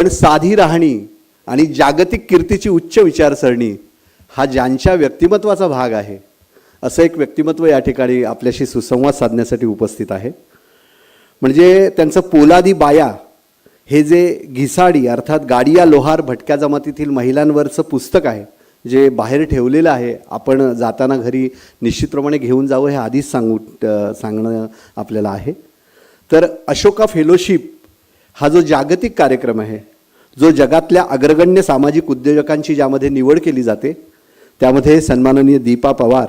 पण साधी राहणी आणि जागतिक कीर्तीची उच्च विचारसरणी हा ज्यांच्या व्यक्तिमत्वाचा भाग आहे असं एक व्यक्तिमत्व या ठिकाणी आपल्याशी सुसंवाद साधण्यासाठी उपस्थित आहे. म्हणजे त्यांचं पोलादी बाया हे जे घिसाडी अर्थात गाडिया लोहार भटक्या जमातीतील महिलांवरचं पुस्तक आहे जे बाहेर ठेवलेलं आहे, आपण जाताना घरी निश्चितप्रमाणे घेऊन जावं हे आधीच सांगणं आपल्याला आहे. तर अशोका फेलोशिप हा जो जागतिक कार्यक्रम आहे, जो जगातल्या अग्रगण्य सामाजिक उद्योजकांची ज्यामध्ये निवड केली जाते, त्यामध्ये सन्माननीय दीपा पवार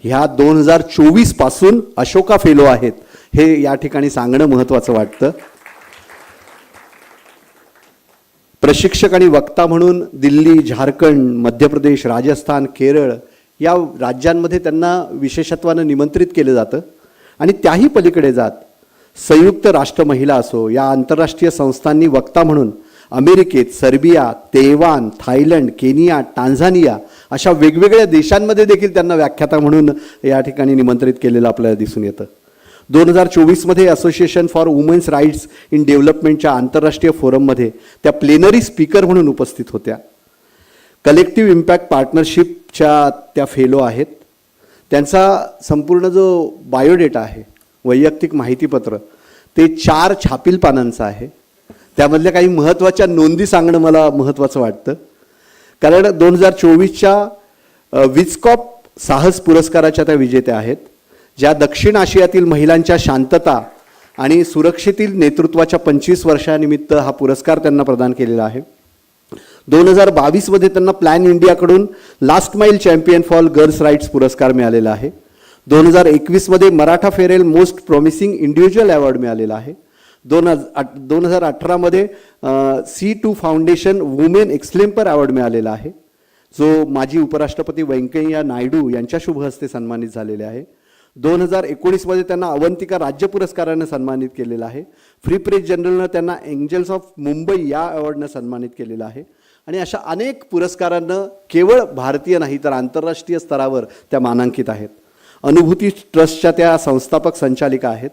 ह्या 2024 पासून अशोका फेलो आहेत हे या ठिकाणी सांगणं महत्त्वाचं वाटतं. प्रशिक्षक आणि वक्ता म्हणून दिल्ली, झारखंड, मध्य प्रदेश, राजस्थान, केरळ या राज्यांमध्ये त्यांना विशेषत्वानं निमंत्रित केलं जातं. आणि त्याही पलीकडे जात संयुक्त राष्ट्र महिला असो या आंतरराष्ट्रीय संस्थांनी वक्ता म्हणून अमेरिकेत, Serbia, Taiwan, Thailand, Kenya, Tanzania अशा वेगवेगळ्या देशांमध्ये देखील त्यांना व्याख्याता म्हणून या ठिकाणी निमंत्रित केलेलं आपल्याला दिसून येतं. 2024मध्ये association for women's rights in डेव्हलपमेंटच्या आंतरराष्ट्रीय फोरममध्ये त्या प्लेनरी स्पीकर म्हणून उपस्थित होत्या. कलेक्टिव्ह इम्पॅक्ट पार्टनरशिपच्या त्या फेलो आहेत. त्यांचा संपूर्ण जो बायोडेटा आहे, वैयक्तिक माहितीपत्र, ते 4 छापील पानांचं आहे. त्यामधल्या काही महत्त्वाच्या नोंदी सांगणं मला महत्त्वाचं वाटतं. कारण 2024च्या विस्कॉप साहस पुरस्काराच्या त्या विजेत्या आहेत, ज्या दक्षिण आशियातील महिलांच्या शांतता आणि सुरक्षेतील नेतृत्वाच्या 25 वर्षानिमित्त हा पुरस्कार त्यांना प्रदान केलेला आहे. 2022मध्ये त्यांना प्लॅन इंडियाकडून last mile champion for girls rights पुरस्कार मिळालेला आहे. 2021मध्ये मराठा फेरेल मोस्ट प्रॉमिसिंग इंडिव्हिज्युअल अवॉर्ड मिळालेला आहे. 2018मध्ये C2 foundation women exemplar award मिळालेला आहे, जो माजी उपराष्ट्रपती व्यंकय्या नायडू यांच्या शुभ हस्ते सन्मानित झालेले आहे. 2019मध्ये त्यांना अवंतिका राज्य पुरस्कारानं सन्मानित केलेलं आहे. फ्री प्रेस जर्नलनं त्यांना एंजल्स ऑफ मुंबई या अवॉर्डनं सन्मानित केलेलं आहे. आणि अशा अनेक पुरस्कारांना केवळ भारतीय नाही तर आंतरराष्ट्रीय स्तरावर त्या मानांकित आहेत. अनुभूती ट्रस्टच्या त्या संस्थापक संचालिका आहेत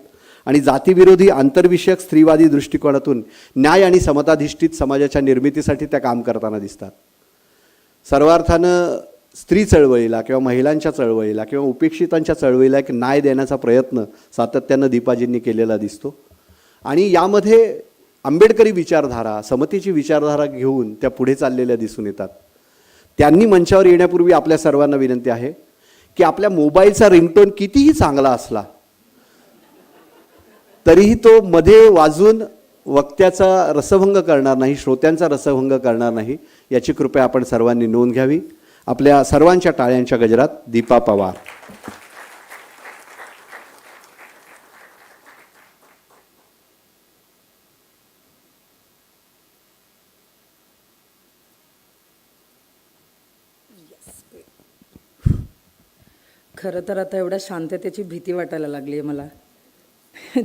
आणि जातीविरोधी आंतरविषयक स्त्रीवादी दृष्टिकोनातून न्याय आणि समताधिष्ठित समाजाच्या निर्मितीसाठी त्या काम करताना दिसतात. सर्वार्थानं स्त्री चळवळीला किंवा महिलांच्या चळवळीला किंवा उपेक्षितांच्या चळवळीला एक न्याय देण्याचा प्रयत्न सातत्यानं दीपाजींनी केलेला दिसतो. आणि यामध्ये आंबेडकरी विचारधारा, समतेची विचारधारा घेऊन त्या पुढे चाललेल्या दिसून येतात. त्यांनी मंचावर येण्यापूर्वी आपल्या सर्वांना विनंती आहे की आपल्या मोबाईलचा रिंगटोन कितीही चांगला असला तरीही तो मध्ये वाजून वक्त्याचा रसभंग करणार नाही, श्रोत्यांचा रसभंग करणार नाही, याची कृपया आपण सर्वांनी नोंद घ्यावी. आपल्या सर्वांच्या टाळ्यांच्या गजरात दीपा पवार. खरं तर आता एवढ्या शांततेची भीती वाटायला लागली आहे मला.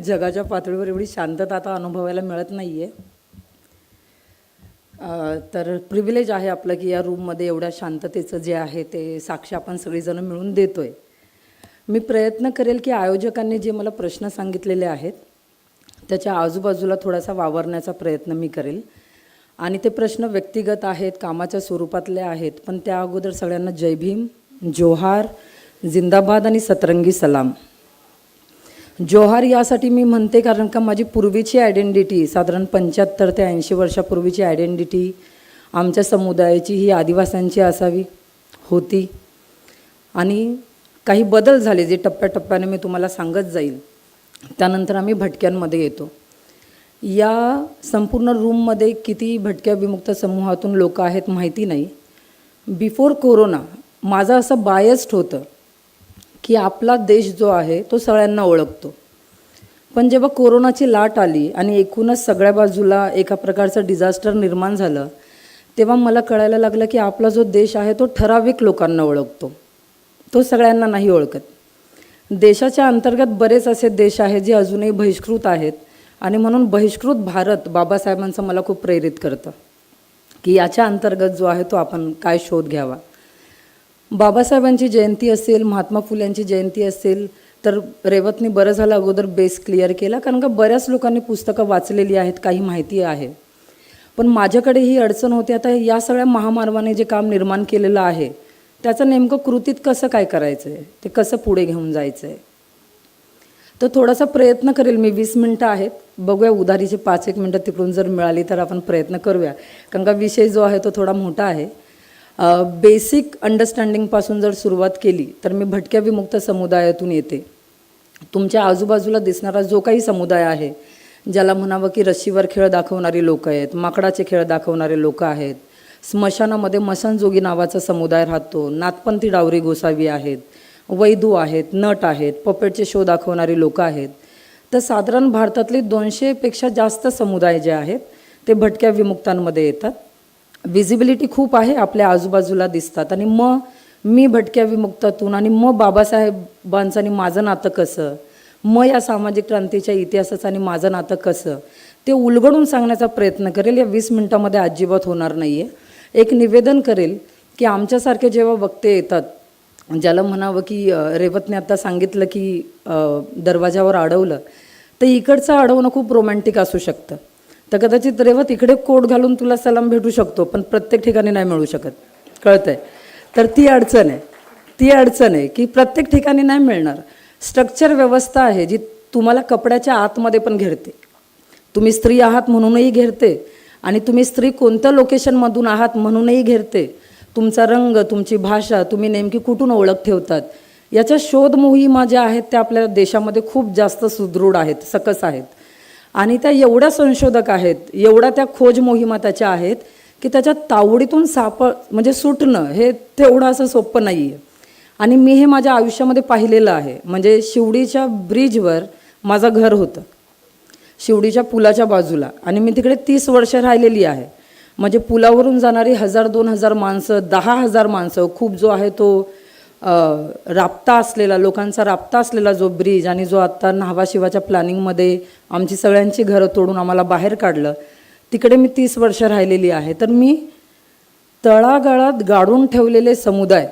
जगाच्या पातळीवर एवढी शांतता आता अनुभवायला मिळत नाही आहे. तर प्रिव्हिलेज आहे आपलं की या रूममध्ये एवढ्या शांततेचं जे आहे ते साक्ष आपण सगळीजणं मिळून देतो आहे. मी प्रयत्न करेल की आयोजकांनी जे मला प्रश्न सांगितलेले आहेत त्याच्या आजूबाजूला थोडासा वावरण्याचा प्रयत्न मी करेल. आणि ते प्रश्न व्यक्तिगत आहेत, कामाच्या स्वरूपातले आहेत, पण त्या अगोदर सगळ्यांना जय भीम, जोहार, जिंदाबाद आणि सतरंगी सलाम. जोहार यासाठी मी म्हणते कारण का माझी पूर्वीची आयडेंटिटी, साधारण 75 ते 80 वर्षापूर्वीची आयडेंटिटी आमच्या समुदायाची ही आदिवासींची असावी होती. आणि काही बदल झाले जे टप्प्याटप्प्याने मी तुम्हाला सांगत जाईल. त्यानंतर आम्ही भटक्यांमध्ये येतो. या संपूर्ण रूममध्ये किती भटक्या विमुक्त समूहातून लोक आहेत माहिती नाही. बिफोर कोरोना माझं असं बायस्ड होतं की आपला देश जो आहे तो सगळ्यांना ओळखतो. पण जेव्हा कोरोनाची लाट आली आणि एकूणच सगळ्या बाजूला एका प्रकारचं डिझास्टर निर्माण झालं, तेव्हा मला कळायला लागलं की आपला जो देश आहे तो ठराविक लोकांना ओळखतो, तो सगळ्यांना नाही ओळखत. देशाच्या अंतर्गत बरेच असे देश आहेत जे अजूनही बहिष्कृत आहेत. आणि म्हणून बहिष्कृत भारत बाबासाहेबांचं मला खूप प्रेरित करतं की याच्या अंतर्गत जो आहे तो आपण काय शोध घ्यावा. बाबासाहेबांची जयंती असेल, महात्मा फुल्यांची जयंती असेल, तर रेवतनी बरं झालं अगोदर बेस क्लिअर केला, कारण का बऱ्याच लोकांनी पुस्तकं वाचलेली आहेत, काही माहिती आहे. पण माझ्याकडे ही अडचण होती, आता या सगळ्या महामानवाने जे काम निर्माण केलेलं आहे त्याचं नेमकं कृतीत कसं काय करायचं आहे, ते कसं पुढे घेऊन जायचं आहे. तर थोडासा प्रयत्न करेल मी. 20 मिनटं आहेत, बघूया उधारीचे 5-1 मिनटं तिकडून जर मिळाली तर आपण प्रयत्न करूया, कारण का विषय जो आहे तो थोडा मोठा आहे. बेसिक अंडरस्टँडिंगपासून जर सुरुवात केली तर मी भटक्या विमुक्त समुदायातून येते. तुमच्या आजूबाजूला दिसणारा जो काही समुदाय आहे, ज्याला म्हणावं की रस्सीवर खेळ दाखवणारी लोक आहेत, माकडाचे खेळ दाखवणारे लोक आहेत, स्मशानामध्ये मशानजोगी नावाचा समुदाय राहतो, नाथपंथी डावरी गोसावी आहेत, वैदू आहेत, नट आहेत, पपेटचे शो दाखवणारी लोक आहेत. तर साधारण भारतातले 200पेक्षा जास्त समुदाय जे आहेत ते भटक्या विमुक्तांमध्ये येतात. विजिबिलिटी खूप आहे, आपल्या आजूबाजूला दिसतात. आणि मग मी भटक्या विमुक्तातून आणि मग बाबासाहेबांचं आणि माझं नातं कसं, मग या सामाजिक क्रांतीच्या इतिहासाचं आणि माझं नातं कसं, ते उलगडून सांगण्याचा प्रयत्न करेल. या 20 मिनटामध्ये अजिबात होणार नाही आहे. एक निवेदन करेल की आमच्यासारखे जेव्हा वक्ते येतात, ज्याला म्हणावं की रेवतने आता सांगितलं की दरवाजावर अडवलं, तर इकडचं अडवणं खूप रोमॅन्टिक असू शकतं. तर कदाचित रेवत इकडे कोट घालून तुला सलाम भेटू शकतो, पण प्रत्येक ठिकाणी नाही मिळू शकत, कळतंय. तर ती अडचण आहे की प्रत्येक ठिकाणी नाही मिळणार. स्ट्रक्चर व्यवस्था आहे जी तुम्हाला कपड्याच्या आतमध्ये पण घेरते. तुम्ही स्त्री आहात म्हणूनही घेरते, आणि तुम्ही स्त्री कोणत्या लोकेशनमधून आहात म्हणूनही घेरते. तुमचा रंग, तुमची भाषा, तुम्ही नेमकी कुठून ओळख ठेवतात, याच्या शोध मोहिमा ज्या आहेत त्या आपल्या देशामध्ये खूप जास्त सुदृढ आहेत, सकस आहेत. आणि त्या एवढ्या संशोधक आहेत, एवढ्या त्या खोज मोहिमा त्याच्या आहेत की त्याच्या तावडीतून म्हणजे सुटणं हे तेवढं असं सोपं नाही आहे. आणि मी हे माझ्या आयुष्यामध्ये पाहिलेलं आहे. म्हणजे शिवडीच्या ब्रिजवर माझं घर होतं, शिवडीच्या पुलाच्या बाजूला, आणि मी तिकडे 30 वर्ष राहिलेली आहे. म्हणजे पुलावरून जाणारी 1000-2000 माणसं, 10,000 माणसं, खूप जो आहे तो राबता असलेला, लोकांचा राबता असलेला जो ब्रिज, आणि जो आत्ता न्हावा शिवाच्या प्लॅनिंगमध्ये आमची सगळ्यांची घरं तोडून आम्हाला बाहेर काढलं, तिकडे मी 30 वर्ष राहिलेली आहे. तर मी तळागाळात गाडून ठेवलेले समुदाय,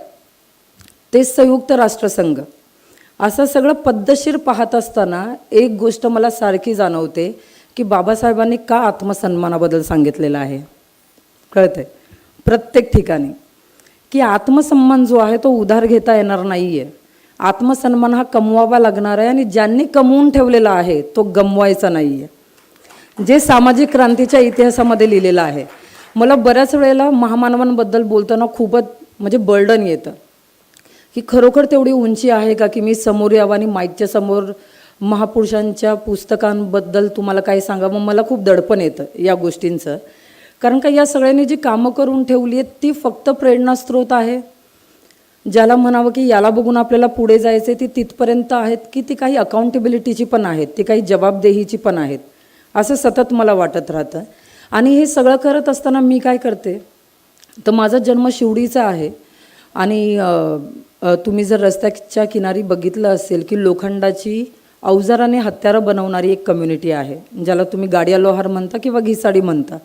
ते संयुक्त राष्ट्रसंघ, असं सगळं पद्धतशीर पाहत असताना एक गोष्ट मला सारखी जाणवते की बाबासाहेबांनी का आत्मसन्मानाबद्दल सांगितलेलं आहे, कळतंय प्रत्येक ठिकाणी, की आत्मसन्मान जो आहे तो उधार घेता येणार नाही आहे. आत्मसन्मान हा कमवावा लागणार आहे, आणि ज्यांनी कमवून ठेवलेला आहे तो गमवायचा नाही आहे, जे सामाजिक क्रांतीच्या इतिहासामध्ये लिहिलेलं आहे. मला बऱ्याच वेळेला महामानवांबद्दल बोलताना खूपच म्हणजे बर्डन येतं की खरोखर तेवढी उंची आहे का की मी समोर यावं आणि माईकच्या समोर महापुरुषांच्या पुस्तकांबद्दल तुम्हाला काही सांगा. मग मला खूप दडपण येतं या गोष्टींचं, कारण का या सगळ्यांनी जी कामं करून ठेवली आहेत ती फक्त प्रेरणास्त्रोत आहे. ज्याला म्हणावं की याला बघून आपल्याला पुढे जायचे, ती तिथपर्यंत आहेत की ती काही अकाउंटेबिलिटीची पण आहेत, ती काही जबाबदेहीची पण आहेत, असं सतत मला वाटत राहतं. आणि हे सगळं करत असताना मी काय करते, तर माझा जन्म शिवडीचा आहे. आणि तुम्ही जर रस्त्याच्या किनारी बघितलं असेल की लोखंडाची अवजाराने हत्यारं बनवणारी एक कम्युनिटी आहे, ज्याला तुम्ही गाडिया लोहार म्हणता किंवा घिसाडी म्हणता,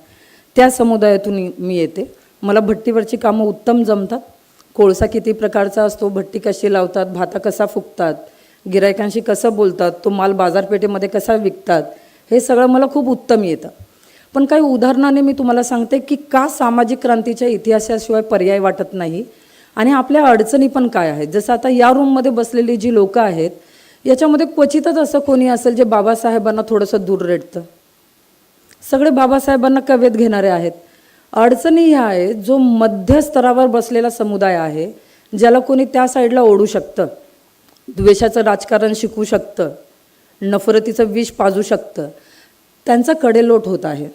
त्या समुदायातून मी येते. मला भट्टीवरची कामं उत्तम जमतात. कोळसा किती प्रकारचा असतो, भट्टी कशी लावतात, भाता कसा फुकतात, गिरायकांशी कसं बोलतात, तो माल बाजारपेठेमध्ये कसा विकतात, हे सगळं मला खूप उत्तम येतं. पण काही उदाहरणाने मी तुम्हाला सांगते की का सामाजिक क्रांतीच्या इतिहासाशिवाय पर्याय वाटत नाही, आणि आपल्या अडचणी पण काय आहेत. जसं आता या रूममध्ये बसलेली जी लोकं आहेत, याच्यामध्ये क्वचितच असं कोणी असेल जे बाबासाहेबांना थोडंसं दूर रेटतं. सगळे बाबासाहेबांना कवेत घेणारे आहेत. अडचणी ह्या आहेत, जो मध्य स्तरावर बसलेला समुदाय आहे, ज्याला कोणी त्या साईडला ओढू शकतं, द्वेषाचं राजकारण शिकू शकतं, नफरतीचं विष पाजू शकतं, त्यांचा कडेलोट होत आहे.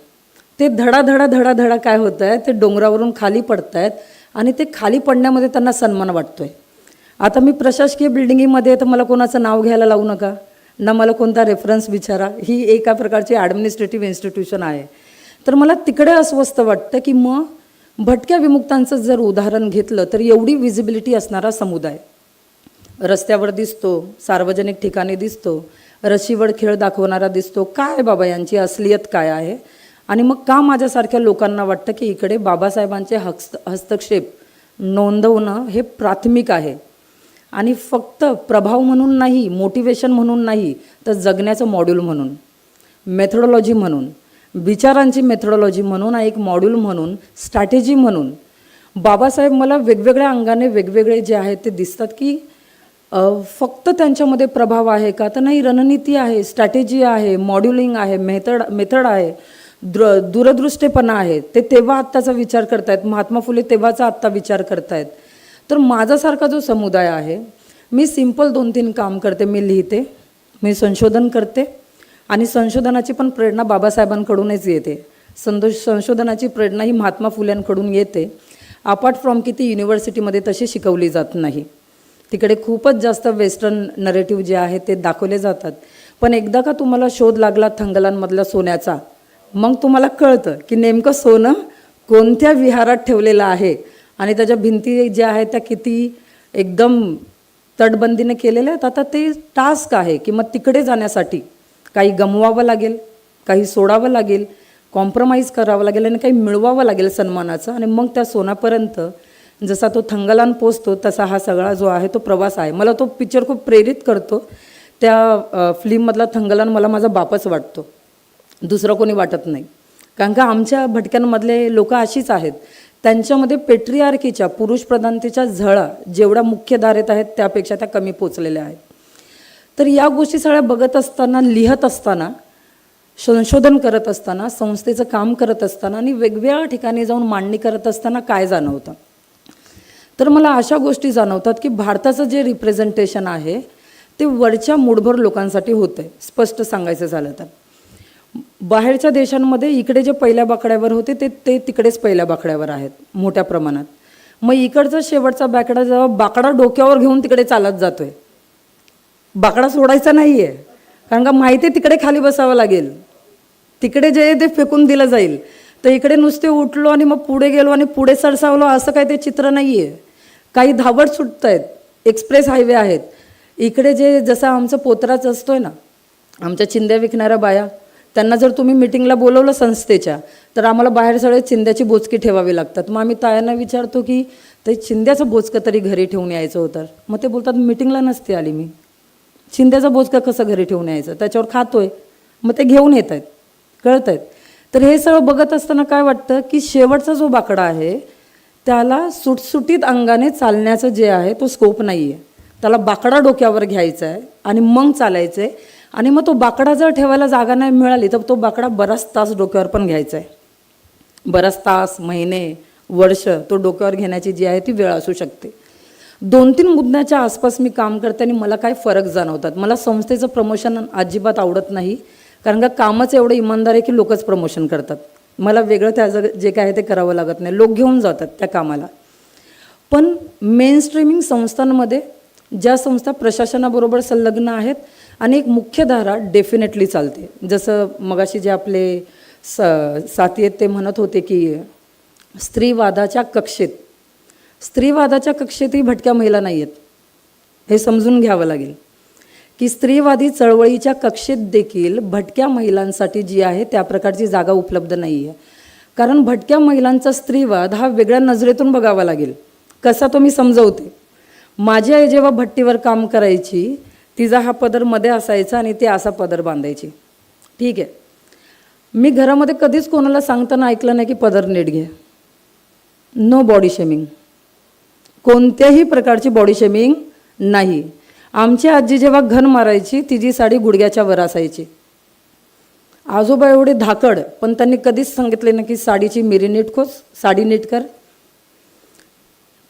ते धडा काय होत आहे, ते डोंगरावरून खाली पडत आहेत, आणि ते खाली पडण्यामध्ये त्यांना सन्मान वाटतोय. आता मी प्रशासकीय बिल्डिंगमध्ये तर मला कोणाचं नाव घ्यायला लावू नका, ना मला कोणता रेफरन्स विचारा. ही एका प्रकारची ॲडमिनिस्ट्रेटिव्ह इन्स्टिट्यूशन आहे. तर मला तिकडे अस्वस्थ वाटतं की मग भटक्या विमुक्तांचं जर उदाहरण घेतलं तर एवढी विजिबिलिटी असणारा समुदाय रस्त्यावर दिसतो, सार्वजनिक ठिकाणी दिसतो, रशीवर खेळ दाखवणारा दिसतो. काय बाबा यांची असलियत काय आहे? आणि मग का माझ्यासारख्या लोकांना वाटतं की इकडे बाबासाहेबांचे हस्तक्षेप नोंदवणं हे प्राथमिक आहे, आणि फक्त प्रभाव म्हणून नाही, मोटिवेशन म्हणून नाही, तर जगण्याचं मॉड्यूल म्हणून, मेथोडॉलॉजी म्हणून. विचारांची मेथडॉलॉजी म्हणून, एक मॉड्यूल म्हणून, स्ट्रॅटेजी म्हणून बाबासाहेब मला वेगवेगळ्या अंगाने वेगवेगळे जे आहेत ते दिसतात की फक्त त्यांच्यामध्ये प्रभाव आहे का, तर नाही, रणनीती आहे, स्ट्रॅटेजी आहे, मॉड्युलिंग आहे, मेथड आहे, दूरदृष्टेपणा आहे. ते तेव्हा आत्ताचा विचार करतायत, महात्मा फुले तेव्हाचा आत्ता विचार करतायत. तर माझ्यासारखा जो समुदाय आहे, मी सिंपल 2-3 काम करते. मी लिहिते, मी संशोधन करते आणि संशोधनाची पण प्रेरणा बाबासाहेबांकडूनच येते. संशोधनाची प्रेरणा ही महात्मा फुल्यांकडून येते. अपार्ट फ्रॉम की ती युनिव्हर्सिटीमध्ये तशी शिकवली जात नाही. तिकडे खूपच जास्त वेस्टर्न नरेटिव्ह जे आहे ते दाखवले जातात. पण एकदा का तुम्हाला शोध लागला थंगलांमधल्या सोन्याचा, मग तुम्हाला कळतं की नेमकं सोनं कोणत्या विहारात ठेवलेलं आहे आणि त्याच्या भिंती ज्या आहेत त्या किती एकदम तटबंदीने केलेल्या आहेत. आता ते टास्क आहे की मग तिकडे जाण्यासाठी काही गमवावं लागेल, काही सोडावं लागेल, कॉम्प्रोमाइज करावं लागेल आणि काही मिळवावं लागेल सन्मानाचं. आणि मग त्या सोनापर्यंत जसा तो थंगलान पोचतो तसा हा सगळा जो आहे तो प्रवास आहे. मला तो पिक्चर खूप प्रेरित करतो. त्या फिल्ममधला थंगलान मला माझा बापच वाटतो, दुसरं कोणी वाटत नाही. कारण का आमच्या भटक्यांमधले लोक अशीच आहेत. त्यांच्यामध्ये पेट्रियार्कीच्या, पुरुषप्रधानतेच्या झळा जेवढ्या मुख्य धारेत आहेत त्यापेक्षा त्या कमी पोचलेल्या आहेत. तर या गोष्टी सगळ्या बघत असताना, लिहत असताना, संशोधन करत असताना, संस्थेचं काम करत असताना आणि वेगवेगळ्या ठिकाणी जाऊन मांडणी करत असताना काय जाणवतं, तर मला अशा गोष्टी जाणवतात की भारताचं जे रिप्रेझेंटेशन आहे ते वरच्या मूठभर लोकांसाठी होतं आहे. स्पष्ट सांगायचं झालं तर बाहेरच्या देशांमध्ये इकडे जे पहिल्या बाकड्यावर होते ते तिकडेच पहिल्या बाकड्यावर आहेत मोठ्या प्रमाणात. मग इकडचा शेवटचा बाकडा जेव्हा बाकडा डोक्यावर घेऊन तिकडे चालत जातोय, बाकडा सोडायचा नाही आहे. कारण का माहिती आहे तिकडे खाली बसावं लागेल, तिकडे जे ते फेकून दिलं जाईल. तर इकडे नुसते उठलो आणि मग पुढे गेलो आणि पुढे सरसावलो असं काही ते चित्र नाही आहे. काही धावत सुटत आहेत, एक्सप्रेस हायवे आहेत. इकडे जे जसं आमचं पोतराच असतोय ना, आमच्या चिंध्या विकणाऱ्या बाया, त्यांना जर तुम्ही मिटिंगला बोलवलं संस्थेच्या, तर आम्हाला बाहेर सगळे चिंध्याची बोचकी ठेवावी लागतात. मग आम्ही तायांना विचारतो की ते चिंध्याचं बोचकं तरी घरी ठेवून यायचं होतं. मग ते बोलतात मिटिंगला नसते आली मी, चिंध्याचा बोचका कसं घरी ठेवून यायचं, त्याच्यावर खातोय. मग ते घेऊन येत आहेत, कळत आहेत. तर हे सगळं बघत असताना काय वाटतं की शेवटचा जो बाकडा आहे त्याला सुटसुटीत अंगाने चालण्याचं जे आहे तो स्कोप नाही आहे. त्याला बाकडा डोक्यावर घ्यायचा आहे आणि मग चालायचं आहे. आणि मग तो बाकडा जर ठेवायला जागा नाही मिळाली तर तो बाकडा बराच तास डोक्यावर पण घ्यायचा आहे. बराच तास, महिने, वर्ष तो डोक्यावर घेण्याची जी आहे ती वेळ असू शकते. 2-3 मुद्द्याच्या आसपास मी काम करते आणि मला काय फरक जाणवतात. मला संस्थेचं प्रमोशन अजिबात आवडत नाही, कारण का कामच एवढं इमानदार आहे की लोकच प्रमोशन करतात. मला वेगळं त्याचं जे काय आहे ते करावं लागत नाही, लोक घेऊन जातात त्या कामाला. पण मेन स्ट्रीमिंग संस्थांमध्ये ज्या संस्था प्रशासनाबरोबर संलग्न आहेत आणि एक मुख्यधारा डेफिनेटली चालते. जसं मगाशी जे आपले साथी आहेत ते म्हणत होते की स्त्रीवादाच्या कक्षेतही भटक्या महिला नाही आहेत. हे समजून घ्यावं लागेल की स्त्रीवादी चळवळीच्या कक्षेत देखील भटक्या महिलांसाठी जी आहे त्या प्रकारची जागा उपलब्ध नाही आहे. कारण भटक्या महिलांचा स्त्रीवाद हा वेगळ्या नजरेतून बघावा लागेल. कसा तो मी समजवते. माझी आई जेव्हा भट्टीवर काम करायची, तिचा हा पदर मध्ये असायचा आणि ती असा पदर बांधायची. ठीक आहे, मी घरामध्ये कधीच कोणाला सांगताना ऐकलं नाही की पदर नीट घे. नो बॉडी शेमिंग, कोणत्याही प्रकारची बॉडी शेमिंग नाही. आमची आजी जेव्हा घन मारायची तिची साडी गुडघ्याच्या वर असायची. आजोबा एवढे धाकड, पण त्यांनी कधीच सांगितले नाही की साडीची मिरी नीट खोच, साडी नीट कर.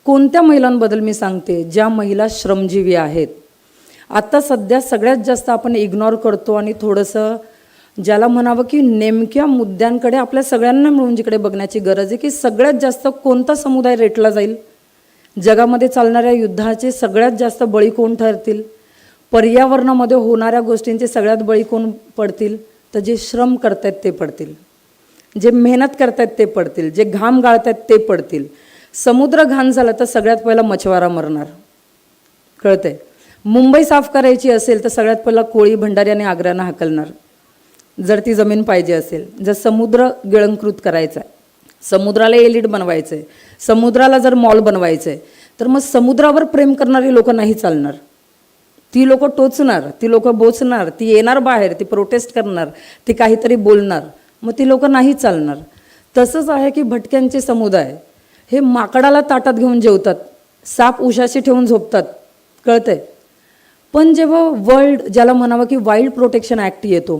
कोणत्या महिलांबद्दल मी सांगते, ज्या महिला श्रमजीवी आहेत. आता सध्या सगळ्यात जास्त आपण इग्नोर करतो आणि थोडंसं ज्याला म्हणावं की नेमक्या मुद्द्यांकडे आपल्या सगळ्यांना मिळून जिकडे बघण्याची गरज आहे की सगळ्यात जास्त कोणता समुदाय रेटला जाईल, जगामध्ये चालणाऱ्या युद्धाचे सगळ्यात जास्त बळी कोण ठरतील, पर्यावरणामध्ये होणाऱ्या गोष्टींचे सगळ्यात बळी कोण पडतील, तर जे श्रम करतायत ते पडतील, जे मेहनत करतायत ते पडतील, जे घाम गाळतायत ते पडतील. समुद्र घाण झाला तर सगळ्यात पहिला मच्छवारा मरणार, कळतंय. मुंबई साफ करायची असेल तर सगळ्यात पहिला कोळी, भंडारी आणि आग्र्यानं हाकलणार जर ती जमीन पाहिजे असेल. जर समुद्र गिळंकृत करायचा आहे, समुद्राला एलिट बनवायचं आहे, समुद्राला जर मॉल बनवायचं आहे, तर मग समुद्रावर प्रेम करणारी लोक नाही चालणार. ती लोक टोचणार, ती लोक बोचणार, ती येणार बाहेर, ती प्रोटेस्ट करणार, ती काहीतरी बोलणार. मग ती लोक नाही चालणार. तसंच आहे की भटक्यांचे समुदाय हे माकडाला ताटात घेऊन जेवतात, साप उशाशी ठेवून झोपतात, कळतंय. पण जेव्हा ज्याला म्हणावं की वाईल्ड प्रोटेक्शन ॲक्ट येतो,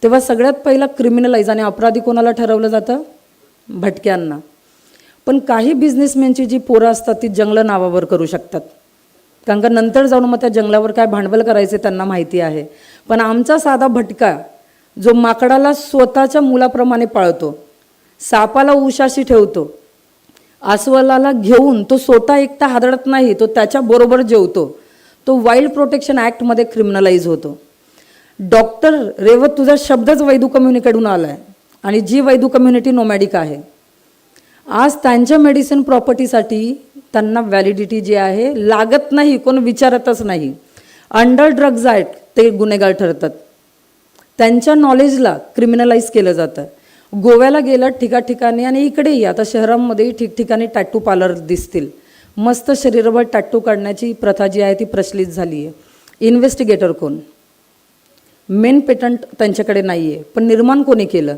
तेव्हा सगळ्यात पहिला क्रिमिनलाइज आणि अपराधी कोणाला ठरवलं जातं? भटक्यांना. पण काही बिझनेसमॅनची जी पोरं असतात ती जंगलं नावावर करू शकतात, कारण का नंतर जाऊन मग त्या जंगलावर काय भांडवल करायचे त्यांना माहिती आहे. पण आमचा साधा भटका जो माकडाला स्वतःच्या मुलाप्रमाणे पाळतो, सापाला उशाशी ठेवतो, अस्वलाला घेऊन तो स्वतः एकटा हादरत नाही, तो त्याच्याबरोबर जेवतो, तो वाईल्ड प्रोटेक्शन ॲक्टमध्ये क्रिमिनलाइज होतो. डॉक्टर रेवत, तुझा शब्दच वैदू कम्युनिटीकडून आला आहे आणि जी वैदू कम्युनिटी नोमॅडिक आहे, आज त्यांच्या मेडिसिन प्रॉपर्टीसाठी त्यांना व्हॅलिडिटी जी आहे लागत नाही, कोण विचारतच नाही. अंडर ड्रग्ज ॲक्ट ते गुन्हेगार ठरतात, त्यांच्या नॉलेजला क्रिमिनलाइज केलं जातं. गोव्याला गेलं ठिकाठिकाणी आणि इकडेही आता शहरांमध्येही ठिकठिकाणी टॅटू पार्लर दिसतील. मस्त शरीरभर टॅटू काढण्याची प्रथा जी आहे ती प्रचलित झाली आहे. इन्व्हेस्टिगेटर कोण? मेन पेटंट त्यांच्याकडे नाही आहे, पण निर्माण कोणी केलं?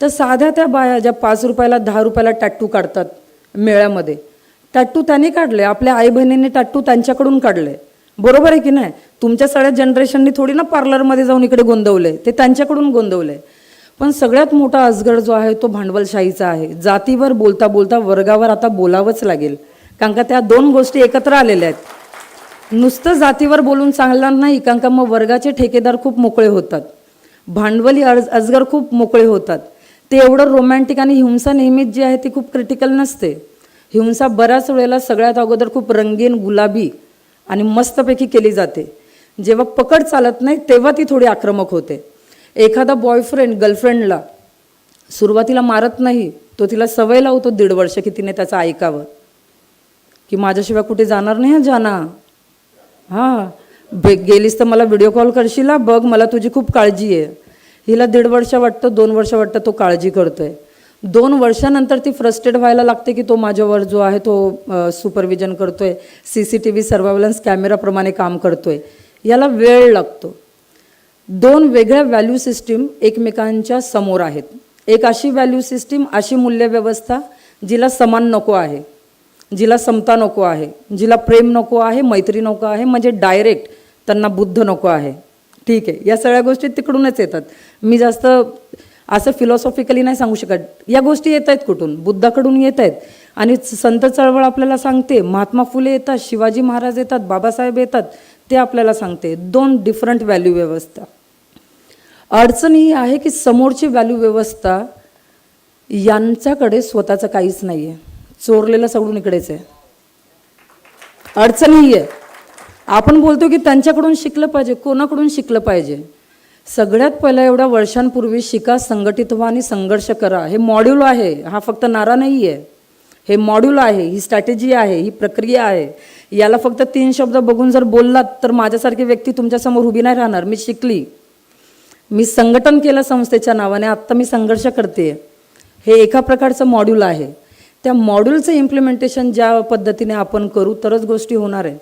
तर साध्या त्या बाया ज्या 5 रुपयाला 10 रुपयाला टॅटू काढतात मेळ्यामध्ये, टॅटू त्यांनी काढले, आपल्या आई बहिणींनी टॅटू त्यांच्याकडून काढले, बरोबर आहे की नाही? तुमच्या सगळ्या जनरेशननी थोडी ना पार्लरमध्ये जाऊन इकडे गोंदवले, ते त्यांच्याकडून गोंदवले. पण सगळ्यात मोठा अजगर जो आहे तो भांडवलशाहीचा आहे. जातीवर बोलता बोलता वर्गावर आता बोलावंच लागेल, कारण का त्या 2 गोष्टी एकत्र आलेल्या आहेत. नुसतं जातीवर बोलून चालणार नाही, कारण का मग वर्गाचे ठेकेदार खूप मोकळे होतात, भांडवली अजगर खूप मोकळे होतात. ते एवढं रोमॅन्टिक आणि हिंसा नेहमीच जी आहे ती खूप क्रिटिकल नसते. हिंसा बऱ्याच वेळेला सगळ्यात अगोदर खूप रंगीन, गुलाबी आणि मस्तपैकी केली जाते. जेव्हा पकड चालत नाही तेव्हा ती थोडी आक्रमक होते. एखादा बॉयफ्रेंड गर्लफ्रेंडला सुरुवातीला मारत नाही, तो तिला सवय लावतो 1.5 वर्ष की तिने त्याचं ऐकावं, की माझ्याशिवाय कुठे जाणार नाही हं जाना, हां गेलीस तर मला व्हिडिओ कॉल करशील, बघ मला तुझी खूप काळजी आहे. हिला 1.5 वर्ष वाटतं, 2 वर्ष वाटतं तो काळजी करतोय. 2 वर्षानंतर ती फ्रस्ट्रेट व्हायला लागते की तो माझ्यावर जो आहे तो सुपरविजन करतोय, CCTV सर्व्हायलन्स कॅमेराप्रमाणे काम करतोय. याला वेळ लागतो. 2 वेगळ्या व्हॅल्यू सिस्टीम एकमेकांच्या समोर आहेत. एक अशी व्हॅल्यू सिस्टीम, अशी मूल्यव्यवस्था जिला समान नको आहे, जिला समता नको आहे, जिला प्रेम नको आहे, मैत्री नको आहे, म्हणजे डायरेक्ट त्यांना बुद्ध नको आहे. ठीक आहे, या सगळ्या गोष्टी तिकडूनच येतात. मी जास्त असं फिलॉसॉफिकली नाही सांगू शकत. या गोष्टी येत आहेत कुठून? बुद्धाकडून येत आहेत. आणि संत चळवळ आपल्याला सांगते, महात्मा फुले येतात, शिवाजी महाराज येतात, बाबासाहेब येतात, ते आपल्याला सांगते 2 डिफरंट व्हॅल्यू व्यवस्था. अडचण ही आहे की समोरची व्हॅल्यू व्यवस्था यांच्याकडे स्वतःचं काहीच नाही आहे, चोरलेलं सगळून इकडेच आहे. अडचण ही आहे. आपण बोलतो की त्यांच्याकडून शिकलं पाहिजे. कोणाकडून शिकलं पाहिजे? सगळ्यात पहिला एवढ्या वर्षांपूर्वी शिका, संघटित व्हा आणि संघर्ष करा. हे मॉड्यूल आहे, हा फक्त नारा नाही आहे. हे मॉड्यूल आहे, ही स्ट्रॅटेजी आहे, ही प्रक्रिया आहे. याला फक्त 3 शब्द बघून जर बोललात तर माझ्यासारखी व्यक्ती तुमच्यासमोर उभी नाही राहणार. मी शिकली, मी संघटन केलं संस्थेच्या नावाने, आत्ता मी संघर्ष करते. हे एका प्रकारचं मॉड्यूल आहे. त्या मॉड्यूलचं इम्प्लिमेंटेशन ज्या पद्धतीने आपण करू तरच गोष्टी होणार आहे.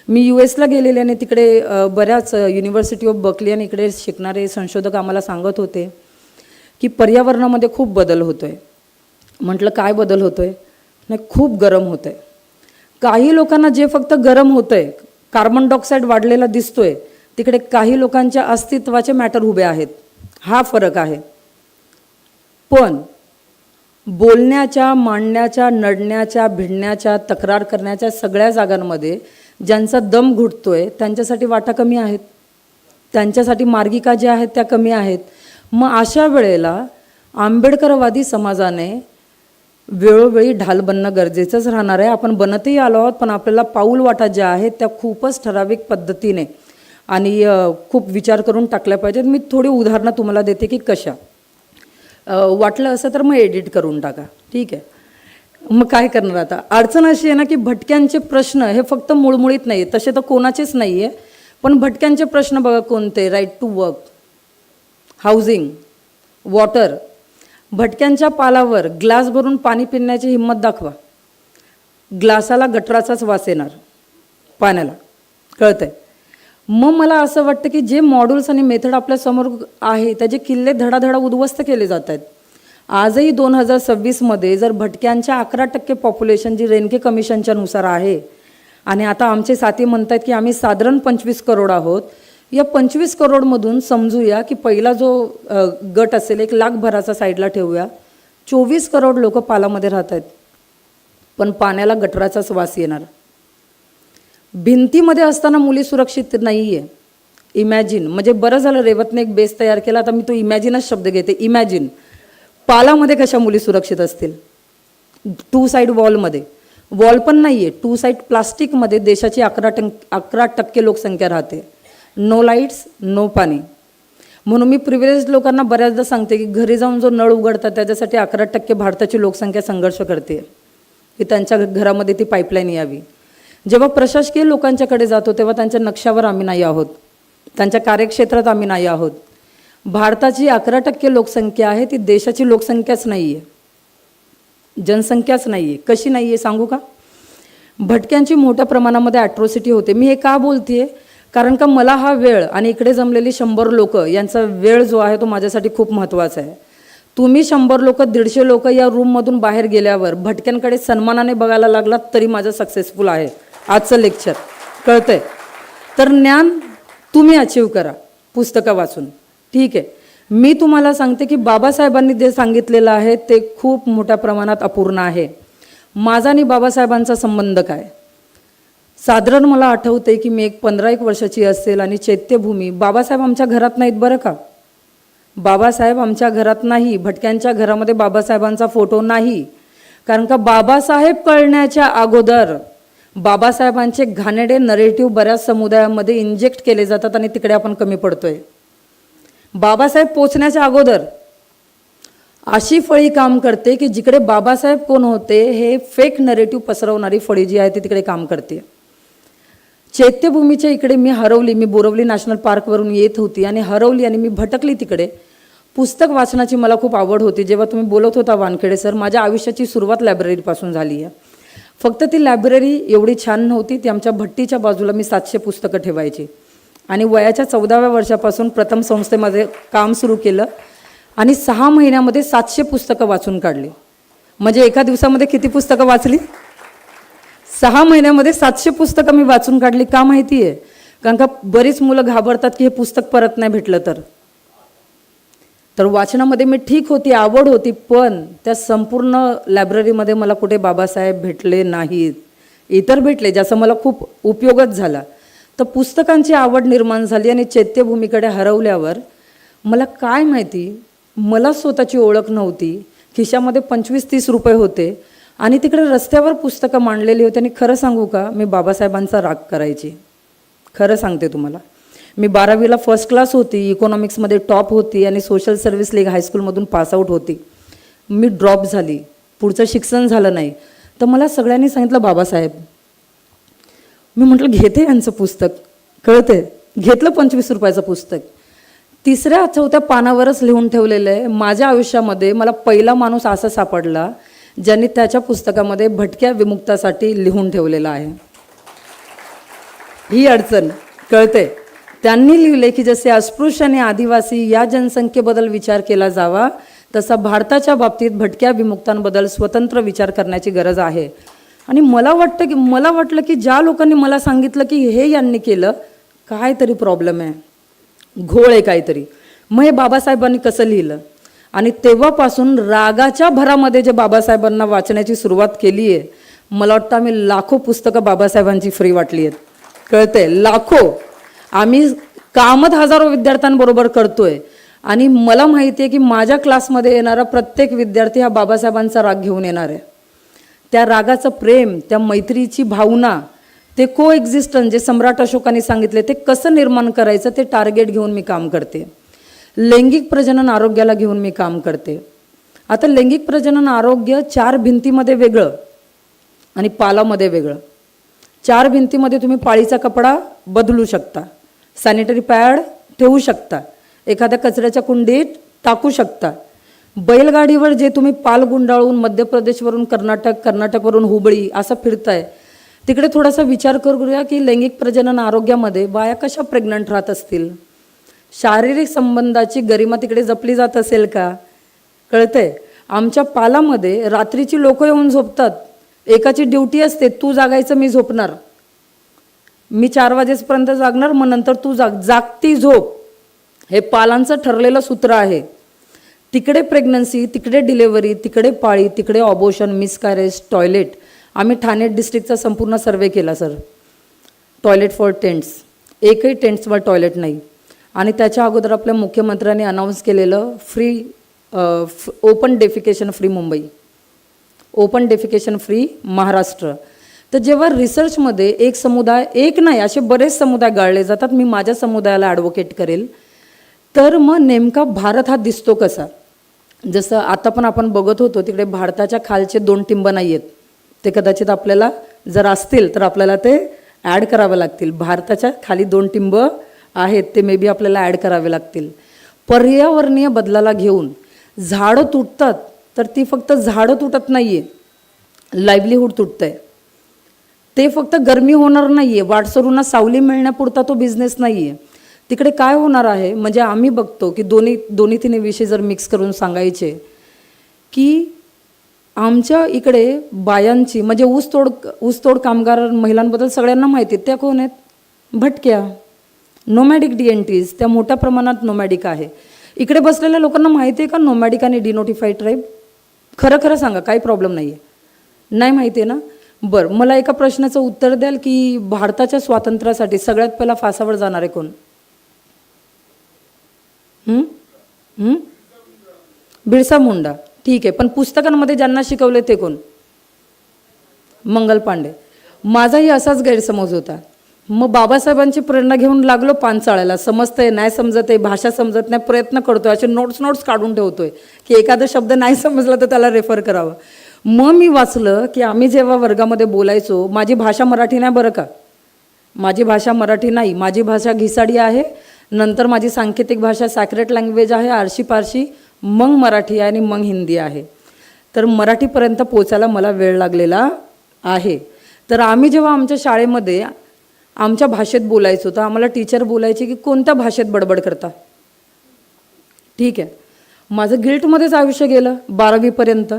मी US ला गेलेले आणि तिकडे बऱ्याच युनिव्हर्सिटी ऑफ बर्कली आणि इकडे शिकणारे संशोधक आम्हाला सांगत होते की पर्यावरणामध्ये खूप बदल होतो आहे. म्हटलं काय बदल होतो आहे? नाही, खूप गरम होतं आहे. काही लोकांना जे फक्त गरम होतं आहे, कार्बन डायऑक्साईड वाढलेला दिसतो आहे, तिकडे काही लोकांच्या अस्तित्वाचे मॅटर उभे आहेत. हा फरक आहे. पण बोलण्याच्या, मांडण्याच्या, नडण्याच्या, भिडण्याच्या, तक्रार करण्याच्या सगळ्या जागांमध्ये ज्यांचा दम घुटतोय त्यांच्यासाठी वाटा कमी आहेत, त्यांच्यासाठी मार्गिका ज्या आहेत त्या कमी आहेत. मग अशा वेळेला आंबेडकरवादी समाजाने वेळोवेळी ढाल बनणं गरजेचंच राहणार आहे. आपण बनतही आलो आहोत, पण आपल्याला पाऊल वाटा ज्या आहेत त्या खूपच ठराविक पद्धतीने आणि खूप विचार करून टाकल्या पाहिजेत. मी थोडी उदाहरणं तुम्हाला देते की कशा. वाटलं असं तर मग एडिट करून टाका, ठीक आहे. मग काय करणार आता? अडचण अशी आहे ना की भटक्यांचे प्रश्न हे फक्त मुळमुळीत नाही, तसे तर कोणाचेच नाही आहे. पण भटक्यांचे प्रश्न बघा कोणते? Right to work, housing, water. भटक्यांच्या पालावर ग्लास भरून पाणी पिण्याची हिंमत दाखवा, ग्लासाला गटराचाच वास येणार पाण्याला, कळतंय. मग मला असं वाटतं की जे मॉड्यूल्स आणि मेथड आपल्यासमोर आहे त्याचे किल्ले धडाधडा उद्ध्वस्त केले जात आहेत. आजही 2026मध्ये जर भटक्यांच्या 11% पॉप्युलेशन जी रेनके कमिशनच्या नुसार आहे आणि आता आमचे साथी म्हणतात की आम्ही साधारण 25 करोड आहोत, या 25 करोडमधून समजूया की पहिला जो गट असेल 1 लाख भराचा साईडला ठेवूया, 24 करोड लोक पालामध्ये राहत आहेत, पण पाण्याला गटराचाच वास येणार. भिंतीमध्ये असताना मुली सुरक्षित नाही आहे. इमॅजिन, म्हणजे बरं झालं रेवतने एक बेस तयार केला, आता मी तो इमॅजिनच शब्द घेते. इमॅजिन, पालामध्ये कशा मुली सुरक्षित असतील? 2 साईड वॉलमध्ये, वॉल पण नाही आहे, 2 साईड प्लास्टिकमध्ये देशाची 11% लोकसंख्या राहते. नो लाईट्स, नो पाणी. म्हणून मी प्रिव्हिलेज लोकांना बऱ्याचदा सांगते की घरी जाऊन जो नळ उघडतात त्याच्यासाठी 11% भारताची लोकसंख्या संघर्ष करते की त्यांच्या घरामध्ये ती पाईपलाईन यावी. जेव्हा प्रशासकीय लोकांच्याकडे जातो तेव्हा त्यांच्या नक्षावर आम्ही नाही आहोत, त्यांच्या कार्यक्षेत्रात आम्ही नाही आहोत. भारताची 11% लोकसंख्या आहे, ती देशाची लोकसंख्याच नाही आहे, जनसंख्याच नाही आहे. कशी नाही आहे सांगू का? भटक्यांची मोठ्या प्रमाणामध्ये ॲट्रॉसिटी होते. मी हे का बोलते? कारण का मला हा वेळ आणि इकडे जमलेली 100 लोक यांचा वेळ जो आहे तो माझ्यासाठी खूप महत्त्वाचा आहे. तुम्ही 100 लोक 150 लोक या रूममधून बाहेर गेल्यावर भटक्यांकडे सन्मानाने बघायला लागलात तरी माझं सक्सेसफुल आहे आजचं लेक्चर. कळतंय? तर ज्ञान तुम्ही अचीव करा पुस्तकं वाचून. ठीक आहे, मी तुम्हाला सांगते की बाबासाहेबांनी जे सांगितलेलं आहे ते खूप मोठ्या प्रमाणात अपूर्ण आहे. माझा आणि बाबासाहेबांचा संबंध काय? साधारण मला आठवते की मी 15-1 वर्षाची असेल आणि चैत्यभूमी, बाबासाहेब आमच्या घरात नाहीत बरं का. बाबासाहेब आमच्या घरात नाही, भटक्यांच्या घरामध्ये बाबासाहेबांचा फोटो नाही. कारण का बाबासाहेब कळण्याच्या अगोदर बाबासाहेबांचे घाणेरडे नरेटिव्ह बऱ्याच समुदायामध्ये इंजेक्ट केले जातात आणि तिकडे आपण कमी पडतोय. बाबासाहेब पोचण्याच्या अगोदर अशी फळी काम करते की जिकडे बाबासाहेब कोण होते हे फेक नरेटिव्ह पसरवणारी फळी जी आहे ती तिकडे काम करते. चैत्यभूमीच्या इकडे मी हरवली, मी बोरवली नॅशनल पार्कवरून येत होती आणि हरवली आणि मी भटकली तिकडे. पुस्तक वाचनाची मला खूप आवड होती. जेव्हा तुम्ही बोलत होता वानखेडे सर, माझ्या आयुष्याची सुरुवात लायब्ररीपासून झाली आहे. फक्त ती लायब्ररी एवढी छान नव्हती, ती आमच्या भट्टीच्या बाजूला मी 700 पुस्तकं ठेवायची आणि वयाच्या 14व्या वर्षापासून प्रथम संस्थेमध्ये काम सुरू केलं आणि 6 महिन्यामध्ये 700 पुस्तकं वाचून काढली. म्हणजे एका दिवसामध्ये किती पुस्तकं वाचली? 6 महिन्यामध्ये 700 पुस्तकं मी वाचून काढली. का माहिती आहे? कारण का बरीच मुलं घाबरतात की हे पुस्तक परत नाही भेटलं तर वाचनामध्ये मी ठीक होती, आवड होती, पण त्या संपूर्ण लायब्ररीमध्ये मला कुठे बाबासाहेब भेटले नाहीत. इतर भेटले ज्याचा मला खूप उपयोगच झाला. तर पुस्तकांची आवड निर्माण झाली आणि चैत्यभूमीकडे हरवल्यावर मला काय माहिती, मला स्वतःची ओळख नव्हती. खिशामध्ये 25-30 रुपये होते आणि तिकडे रस्त्यावर पुस्तकं मांडलेली होती. आणि खरं सांगू का, मी बाबासाहेबांचा राग करायची. खरं सांगते तुम्हाला, मी 12वीला फर्स्ट क्लास होती, इकॉनॉमिक्समध्ये टॉप होती आणि सोशल सर्व्हिस लीग हायस्कूलमधून पासआउट होती. मी ड्रॉप झाली, पुढचं शिक्षण झालं नाही. तर मला सगळ्यांनी सांगितलं बाबासाहेब. मी म्हटलं घेते यांचं पुस्तक, कळते, घेतलं 25 रुपयाचं पुस्तक. 3ऱ्या-4थ्या पानावरच लिहून ठेवलेलं आहे. माझ्या आयुष्यामध्ये मला पहिला माणूस असा सापडला ज्यांनी त्याच्या पुस्तकामध्ये भटक्या विमुक्तासाठी लिहून ठेवलेलं आहे. ही अडचण कळते. त्यांनी लिहिले की जसे अस्पृश्य आणि आदिवासी या जनसंख्येबद्दल विचार केला जावा तसा भारताच्या बाबतीत भटक्या विमुक्तांबद्दल स्वतंत्र विचार करण्याची गरज आहे. आणि मला वाटलं की ज्या लोकांनी मला सांगितलं की हे यांनी केलं, काहीतरी प्रॉब्लेम आहे, घोळ आहे काहीतरी. मग हे बाबासाहेबांनी कसं लिहिलं? आणि तेव्हापासून रागाच्या भरामध्ये जे बाबासाहेबांना वाचण्याची सुरुवात केली आहे, मला वाटतं आम्ही लाखो पुस्तकं बाबासाहेबांची फ्री वाटली आहेत. कळते, लाखो. आम्ही कामच हजारो विद्यार्थ्यांबरोबर करतोय आणि मला माहिती आहे की माझ्या क्लासमध्ये येणारा प्रत्येक विद्यार्थी हा बाबासाहेबांचा राग घेऊन येणार आहे. त्या रागाचं प्रेम, त्या मैत्रीची भावना, ते को एक्झिस्टन्स जे सम्राट अशोकांनी सांगितले ते कसं निर्माण करायचं ते टार्गेट घेऊन मी काम करते. लैंगिक प्रजनन आरोग्याला घेऊन मी काम करते. आता लैंगिक प्रजनन आरोग्य 4 भिंतीमध्ये वेगळं आणि पालामध्ये वेगळं. 4 भिंतीमध्ये तुम्ही पाळीचा कपडा बदलू शकता, सॅनिटरी पॅड ठेवू शकता, एखाद्या कचऱ्याच्या कुंडीत टाकू शकता. बैलगाडीवर जे तुम्ही पाल गुंडाळून मध्य प्रदेशवरून कर्नाटकवरून हुबळी असं फिरताय, तिकडे थोडासा विचार करूया की लैंगिक प्रजनन आरोग्यामध्ये बाया कशा प्रेग्नंट राहत असतील, शारीरिक संबंधाची गरिमा तिकडे जपली जात असेल का? कळतंय? आमच्या पालामध्ये रात्रीची लोक येऊन झोपतात, एकाची ड्युटी असते, तू जागायचं मी झोपणार, मी 4 वाजेपर्यंत जागणार, मग नंतर तू जागती झोप, हे पालांचं ठरलेलं सूत्र आहे. तिकडे प्रेग्नन्सी, तिकडे डिलेव्हरी, तिकडे पाळी, तिकडे ऑबोशन, मिसकॅरेज, टॉयलेट. आम्ही ठाणे डिस्ट्रिक्टचा संपूर्ण सर्वे केला सर. टॉयलेट फॉर टेंट्स, एकही टेंट्सवर टॉयलेट नाही. आणि त्याच्या अगोदर आपल्या मुख्यमंत्र्यांनी अनाऊन्स केलेलं free open defecation free Mumbai, open defecation free Maharashtra. तर जेव्हा रिसर्चमध्ये एक समुदाय, एक नाही असे बरेच समुदाय गाळले जातात, मी माझ्या समुदायाला ॲडव्होकेट करेल, तर मग नेमका भारत हा दिसतो कसा? जसं आता पण आपण बघत होतो तिकडे भारताच्या खालचे 2 टिंब नाही आहेत, ते कदाचित आपल्याला जर असतील तर आपल्याला ते ॲड करावे लागतील. भारताच्या खाली 2 टिंब आहेत, ते मे बी आपल्याला ॲड करावे लागतील. पर्यावरणीय बदलाला घेऊन झाडं तुटतात, तर ती फक्त झाडं तुटत नाही आहे, लाईव्हलीहूड तुटतं आहे. ते फक्त गरमी होणार नाही आहे, वाटसरूंना सावली मिळण्यापुरता तो बिझनेस नाही आहे. तिकडे काय होणार आहे, म्हणजे आम्ही बघतो की दोन्ही तिन्ही विषय जर मिक्स करून सांगायचे की आमच्या इकडे बायांची, म्हणजे ऊसतोड कामगार महिलांबद्दल सगळ्यांना माहिती आहे, त्या कोण आहेत? भटक्या, नोमॅडिक DNTs, त्या मोठ्या प्रमाणात नोमॅडिक आहे. इकडे बसलेल्या लोकांना माहिती आहे का नोमॅडिक आणि डिनोटिफाईड ट्राईब? खरं खरं सांगा, काही प्रॉब्लेम नाही आहे. नाही माहिती आहे ना? बरं, मला एका प्रश्नाचं उत्तर द्याल की भारताच्या स्वातंत्र्यासाठी सगळ्यात पहिला फासावर जाणारे कोण? बिरसा मुंडा. ठीक आहे, पण पुस्तकांमध्ये ज्यांना शिकवले ते कोण? मंगल पांडे. माझाही असाच गैरसमज होता. मग बाबासाहेबांची प्रेरणा घेऊन लागलो पानचाळायला, समजतंय नाही समजत आहे, भाषा समजत नाही, प्रयत्न करतोय, असे नोट्स काढून ठेवतोय की एखादा शब्द नाही समजला तर त्याला रेफर करावं. मग मी वाचलं की आम्ही जेव्हा वर्गामध्ये बोलायचो, माझी भाषा मराठी नाही बरं का, माझी भाषा मराठी नाही, माझी भाषा घिसाडी आहे, नंतर माझी सांकेतिक भाषा सॅक्रेट लँग्वेज आहे, आरशी पारशी, मग मराठी आहे आणि मग हिंदी आहे. तर मराठीपर्यंत पोचायला मला वेळ लागलेला आहे. तर आम्ही जेव्हा आमच्या शाळेमध्ये आमच्या भाषेत बोलायचो तर आम्हाला टीचर बोलायचे की कोणत्या भाषेत बडबड करता. ठीक आहे, माझं गिल्टमध्येच आयुष्य गेलं 12वीपर्यंत.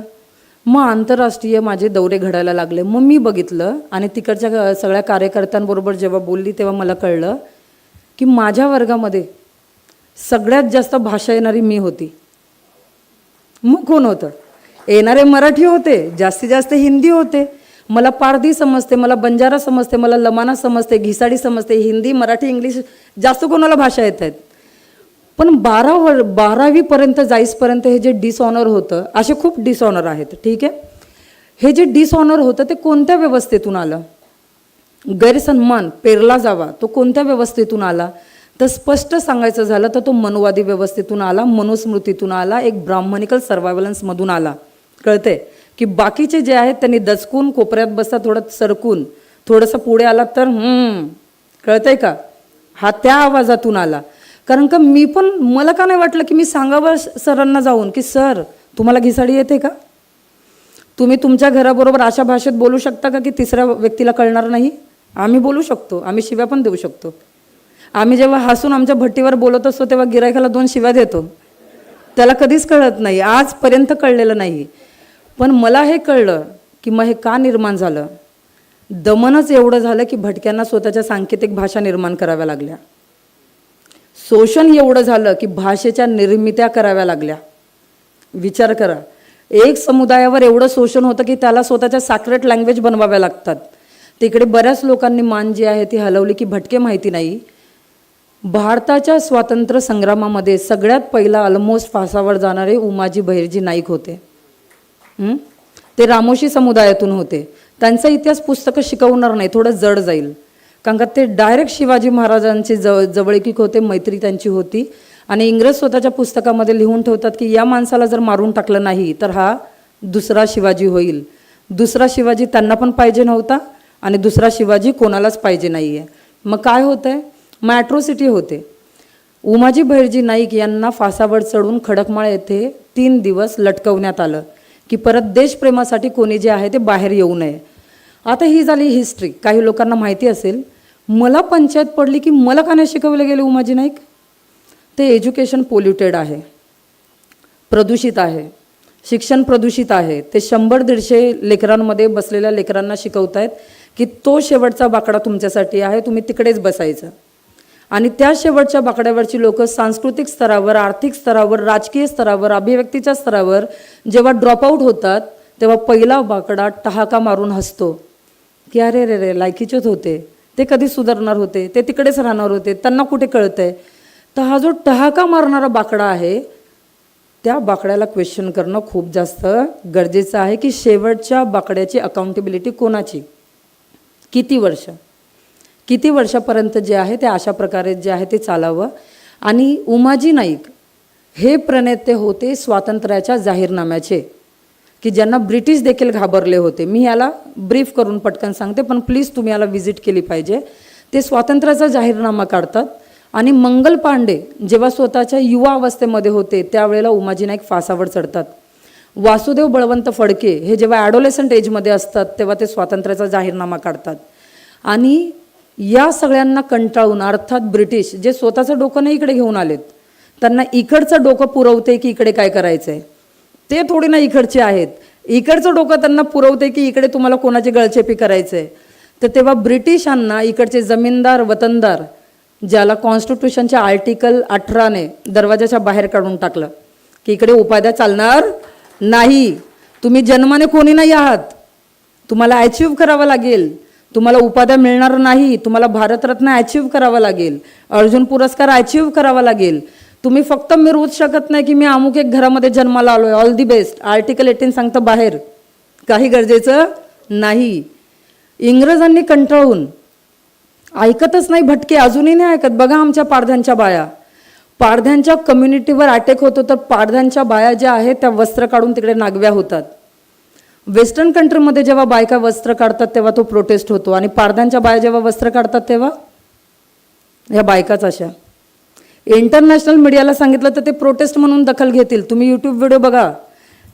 मग आंतरराष्ट्रीय माझे दौरे घडायला लागले. मग मी बघितलं आणि तिकडच्या सगळ्या कार्यकर्त्यांबरोबर जेव्हा बोलली तेव्हा मला कळलं की माझ्या वर्गामध्ये सगळ्यात जास्त भाषा येणारी मी होती. मग कोण होतं? येणारे मराठी होते, जास्तीत जास्त हिंदी होते. मला पारधी समजते, मला बंजारा समजते, मला लमाना समजते, घिसाडी समजते, हिंदी, मराठी, इंग्लिश, जास्त कोणाला भाषा येत आहेत. पण 12वीपर्यंत जाईसपर्यंत हे जे डिसऑनर होतं, असे खूप डिसऑनर आहेत. ठीक आहे, हे जे डिसऑनर होतं ते कोणत्या व्यवस्थेतून आलं? गैरसन्मान पेरला जावा तो कोणत्या व्यवस्थेतून आला? तर स्पष्ट सांगायचं झालं तर तो मनुवादी व्यवस्थेतून आला, मनुस्मृतीतून आला, एक ब्राह्मणिकल सर्वायवलन्समधून आला. कळते की बाकीचे जे आहेत त्यांनी दचकून कोपऱ्यात बसता, थोडं सरकून, थोडंसं पुढे आला तर कळतंय का, हा त्या आवाजातून आला. कारण का मी पण, मला का नाही वाटलं की मी सांगावं सरांना जाऊन की सर तुम्हाला घिसाडी येते का? तुम्ही तुमच्या घराबरोबर अशा भाषेत बोलू शकता का की तिसऱ्या व्यक्तीला कळणार नाही? आम्ही बोलू शकतो, आम्ही शिव्या पण देऊ शकतो. आम्ही जेव्हा हसून आमच्या भट्टीवर बोलत असतो तेव्हा गिरायकाला 2 शिव्या देतो, त्याला कधीच कळत नाही, आजपर्यंत कळलेलं नाही. पण मला हे कळलं की मग हे का निर्माण झालं? दमनच एवढं झालं की भटक्यांना स्वतःच्या सांकेतिक भाषा निर्माण कराव्या लागल्या. शोषण एवढं झालं की भाषेच्या निर्मित्या कराव्या लागल्या. विचार करा, एक समुदायावर एवढं शोषण होतं की त्याला स्वतःच्या सॅक्रेट लँग्वेज बनवाव्या लागतात. तिकडे बऱ्याच लोकांनी मान जी आहे ती हलवली की भटके माहिती नाही. भारताच्या स्वातंत्र्य संग्रामामध्ये सगळ्यात पहिला ऑलमोस्ट फासावर जाणारे उमाजी बहिर्जी नाईक होते. ते रामोशी समुदायातून होते. त्यांचा इतिहास पुस्तकं शिकवणार नाही, थोडं जड जाईल, कारण का ते डायरेक्ट शिवाजी महाराजांचे जवळकीक होते, मैत्री त्यांची होती. आणि इंग्रज स्वतःच्या पुस्तकामध्ये लिहून ठेवतात की या माणसाला जर मारून टाकलं नाही तर हा दुसरा शिवाजी होईल. दुसरा शिवाजी त्यांना पण पाहिजे नव्हता आणि दुसरा शिवाजी कोणालाच पाहिजे नाही आहे. मग काय होतं आहे? मग ॲट्रॉसिटी होते. उमाजी बहिर्जी नाईक यांना फासावर चढून खडकमाळ येथे 3 दिवस लटकवण्यात आलं की परत देशप्रेमासाठी कोणी जे आहे ते बाहेर येऊ नये. आता ही झाली हिस्ट्री. काही लोकांना माहिती असेल, मला पंचायत पडली की मला का नाही शिकवले गेले उमाजी नाईक? ते एज्युकेशन पोल्युटेड आहे, प्रदूषित आहे, शिक्षण प्रदूषित आहे. ते 100-150 लेकरांमध्ये बसलेल्या लेकरांना शिकवतायत की तो शेवटचा बाकडा तुमच्यासाठी आहे, तुम्ही तिकडेच बसायचं. आणि त्या शेवटच्या बाकड्यावरची लोक सांस्कृतिक स्तरावर, आर्थिक स्तरावर, राजकीय स्तरावर, अभिव्यक्तीच्या स्तरावर जेव्हा ड्रॉपआउट होतात तेव्हा पहिला बाकडा टहाका मारून हसतो की अरे रे रे लायकीचेच होते, ते कधी सुधारणार होते, ते तिकडेच राहणार होते, त्यांना कुठे कळतंय. तर हा जो टहाका मारणारा बाकडा आहे त्या बाकड्याला क्वेश्चन करणं खूप जास्त गरजेचं आहे की शेवटच्या बाकड्याची अकाउंटेबिलिटी कोणाची, किती वर्षापर्यंत जे आहे ते अशा प्रकारे जे आहे ते चालावं. आणि उमाजी नाईक हे प्रणेते होते स्वातंत्र्याच्या जाहीरनाम्याचे की ज्यांना ब्रिटिश देखील घाबरले होते. मी याला ब्रीफ करून पटकन सांगते, पण प्लीज तुम्ही याला व्हिजिट केली पाहिजे. ते स्वातंत्र्याचा जाहीरनामा काढतात आणि मंगल पांडे जेव्हा स्वतःच्या युवा अवस्थेमध्ये होते त्यावेळेला उमाजी नाईक फासावर चढतात. वासुदेव बळवंत फडके हे जेव्हा ॲडोलेसंट एजमध्ये असतात तेव्हा ते स्वातंत्र्याचा जाहीरनामा काढतात. आणि या सगळ्यांना कंटाळून, अर्थात ब्रिटिश जे स्वतःचं डोकं नाही इकडे घेऊन आलेत, त्यांना इकडचं डोकं पुरवते की इकडे काय करायचं आहे, ते थोडी ना इकडचे आहेत. इकडचं डोकं त्यांना पुरवते की इकडे तुम्हाला कोणाची गळचेपी करायचं आहे. तर तेव्हा ब्रिटिशांना इकडचे जमीनदार वतनदार, ज्याला कॉन्स्टिट्यूशनच्या आर्टिकल 18ने दरवाजाच्या बाहेर काढून टाकलं की इकडे उपाध्या चालणार नाही, तुम्ही जन्माने कोणी नाही आहात, तुम्हाला अचीव्ह करावं लागेल, तुम्हाला उपाध्या मिळणार नाही, तुम्हाला भारतरत्न अचीव्ह करावं लागेल, अर्जुन पुरस्कार अचीव्ह करावा लागेल. तुम्ही फक्त मिरवूच शकत नाही की मी अमुक एक घरामध्ये जन्माला आलोय, ऑल दी बेस्ट. आर्टिकल 18 सांगतं बाहेर, काही गरजेचं नाही. इंग्रजांनी कंटाळून ऐकतच नाही भटके, अजूनही नाही ऐकत. बघा आमच्या पारध्यांच्या बाया, पारध्यांच्या कम्युनिटीवर अटॅक होतो तर पारध्यांच्या बाया ज्या आहेत त्या वस्त्र काढून तिकडे नागव्या होतात. वेस्टर्न कंट्रीमध्ये जेव्हा बायका वस्त्र काढतात तेव्हा तो प्रोटेस्ट होतो, आणि पारध्यांच्या बाया जेव्हा वस्त्र काढतात तेव्हा ह्या बायकाच अशा. इंटरनॅशनल मीडियाला सांगितलं तर ते प्रोटेस्ट म्हणून दखल घेतील. तुम्ही यूट्यूब व्हिडिओ बघा,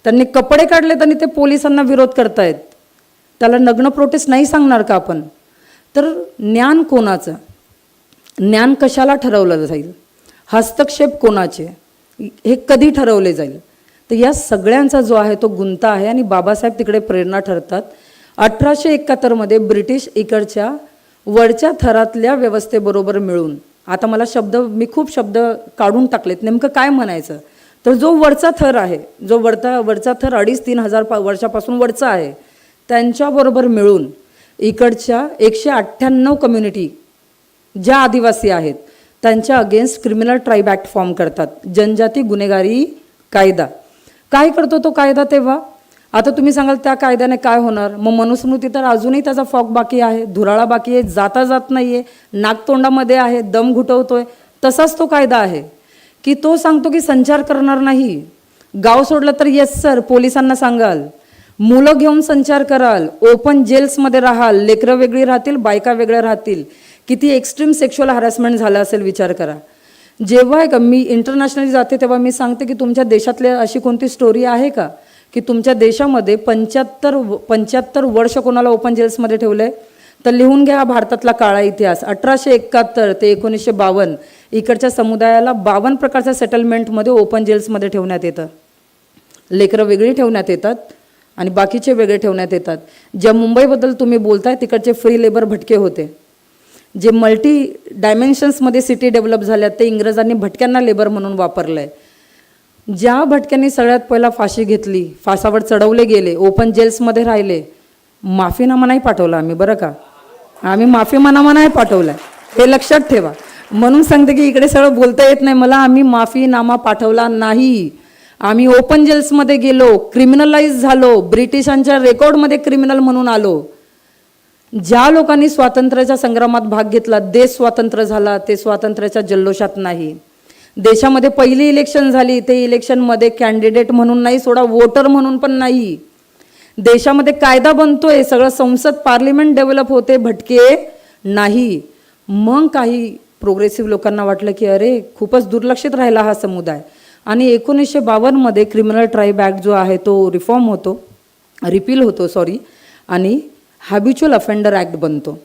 त्यांनी कपडे काढलेत आणि ते पोलिसांना विरोध करतायत. त्याला नग्न प्रोटेस्ट नाही सांगणार का आपण? तर ज्ञान कोणाचं, ज्ञान कशाला ठरवलं जाईल, हस्तक्षेप कोणाचे, हे कधी ठरवले जाईल? तर या सगळ्यांचा जो आहे तो गुंता आहे. आणि बाबासाहेब तिकडे प्रेरणा ठरतात. 1871 ब्रिटिश इकडच्या वरच्या थरातल्या व्यवस्थेबरोबर मिळून, आता मला मी खूप शब्द काढून टाकलेत, नेमकं काय म्हणायचं, तर जो वरचा थर आहे, जो वरचा थर 2,500-3,000 वर्षापासून वरचा आहे, त्यांच्याबरोबर मिळून इकडच्या 198 कम्युनिटी ज्या आदिवासी आहेत त्यांच्या against criminal tribe act form करतात, जनजाती गुन्हेगारी कायदा. काय करतो तो कायदा तेव्हा? आता तुम्ही सांगाल त्या कायद्याने काय होणार? मग मनुस्मृती तर अजूनही त्याचा फॉक बाकी आहे, धुराळा बाकी आहे, जात नाही आहे, नाकतोंडामध्ये आहे, दम घुटवतोय. तसाच तो कायदा आहे की तो सांगतो की संचार करणार नाही. गाव सोडलं तर येस सर, पोलिसांना सांगाल, मुलं घेऊन संचार कराल, ओपन जेल्समध्ये राहाल, लेकरं वेगळी राहतील, बायका वेगळ्या राहतील. किती एक्स्ट्रीम सेक्शुअल हॅरॅसमेंट झालं असेल विचार करा. जेव्हा का मी इंटरनॅशनली जाते तेव्हा मी सांगते की तुमच्या देशातली अशी कोणती स्टोरी आहे का की तुमच्या देशामध्ये 75 वर्ष कोणाला ओपन जेल्समध्ये ठेवलंय? तर लिहून घ्या भारतातला काळा इतिहास. 1871 ते 1952 इकडच्या समुदायाला 52 प्रकारच्या सेटलमेंटमध्ये ओपन जेल्समध्ये ठेवण्यात येतं. लेकरं वेगळी ठेवण्यात येतात आणि बाकीचे वेगळे ठेवण्यात येतात. ज्या मुंबईबद्दल तुम्ही बोलताय तिकडचे फ्री लेबर भटके होते. जे मल्टी डायमेन्शन्समध्ये सिटी डेव्हलप झाल्यात ते इंग्रजांनी भटक्यांना लेबर म्हणून वापरलं आहे. ज्या भटक्यांनी सगळ्यात पहिला फाशी घेतली, फासावर चढवले गेले, ओपन जेल्समध्ये राहिले, माफीनामा नाही पाठवला आम्ही, बरं का, आम्ही माफीनामा नाही पाठवला, हे लक्षात ठेवा. म्हणून सांगते की इकडे सगळं बोलता येत नाही मला, आम्ही माफीनामा पाठवला नाही. आम्ही ओपन जेल्समध्ये गेलो, क्रिमिनलाइज झालो, ब्रिटिशांच्या रेकॉर्डमध्ये क्रिमिनल म्हणून आलो. ज्या लोकांनी स्वातंत्र्याच्या संग्रामात भाग घेतला, देश स्वतंत्र झाला, ते स्वातंत्र्याच्या जल्लोषात नाही. देशामध्ये पहिली इलेक्शन झाली, ते इलेक्शनमध्ये कॅन्डिडेट म्हणून नाही, सोडा वोटर म्हणून पण नाही. देशामध्ये कायदा बनतोय, सगळं संसद पार्लिमेंट डेव्हलप होते, भटके नाही. मग काही प्रोग्रेसिव्ह लोकांना वाटलं की अरे खूपच दुर्लक्षित राहिला हा समुदाय. आणि 1952 क्रिमिनल ट्राईब ॲक्ट जो आहे तो रिपील होतो आणि हॅबिच्युअल अफेंडर ॲक्ट बनतो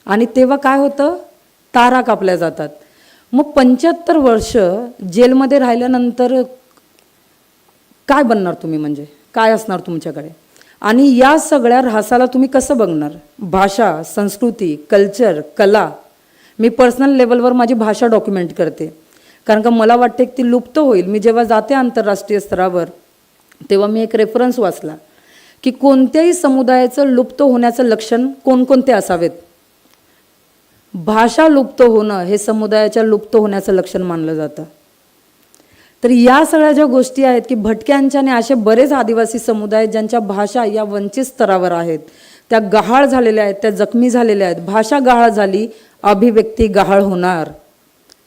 आणि तेव्हा काय होतं, तारा कापल्या जातात. मग 75 वर्ष जेलमध्ये राहिल्यानंतर काय बनणार तुम्ही, म्हणजे काय असणार तुमच्याकडे? आणि या सगळ्या ऱ्हासाला तुम्ही कसं बघणार? भाषा, संस्कृती, कल्चर, कला. मी पर्सनल लेवलवर माझी भाषा डॉक्युमेंट करते, कारण का मला वाटते की ती लुप्त होईल. मी जेव्हा जाते आंतरराष्ट्रीय स्तरावर तेव्हा मी एक रेफरन्स वाचला की कोणत्याही समुदायाचं लुप्त होण्याचं लक्षण कोणकोणते असावेत. भाषा लुप्त होणं हे समुदायाच्या लुप्त होण्याचं लक्षण मानलं जातं. तर या सगळ्या ज्या गोष्टी आहेत की भटक्यांच्या आणि असे बरेच आदिवासी समुदाय ज्यांच्या भाषा या वंचित स्तरावर आहेत, त्या गहाळ झालेल्या आहेत, त्या जखमी झालेल्या आहेत. भाषा गहाळ झाली, अभिव्यक्ती गहाळ होणार,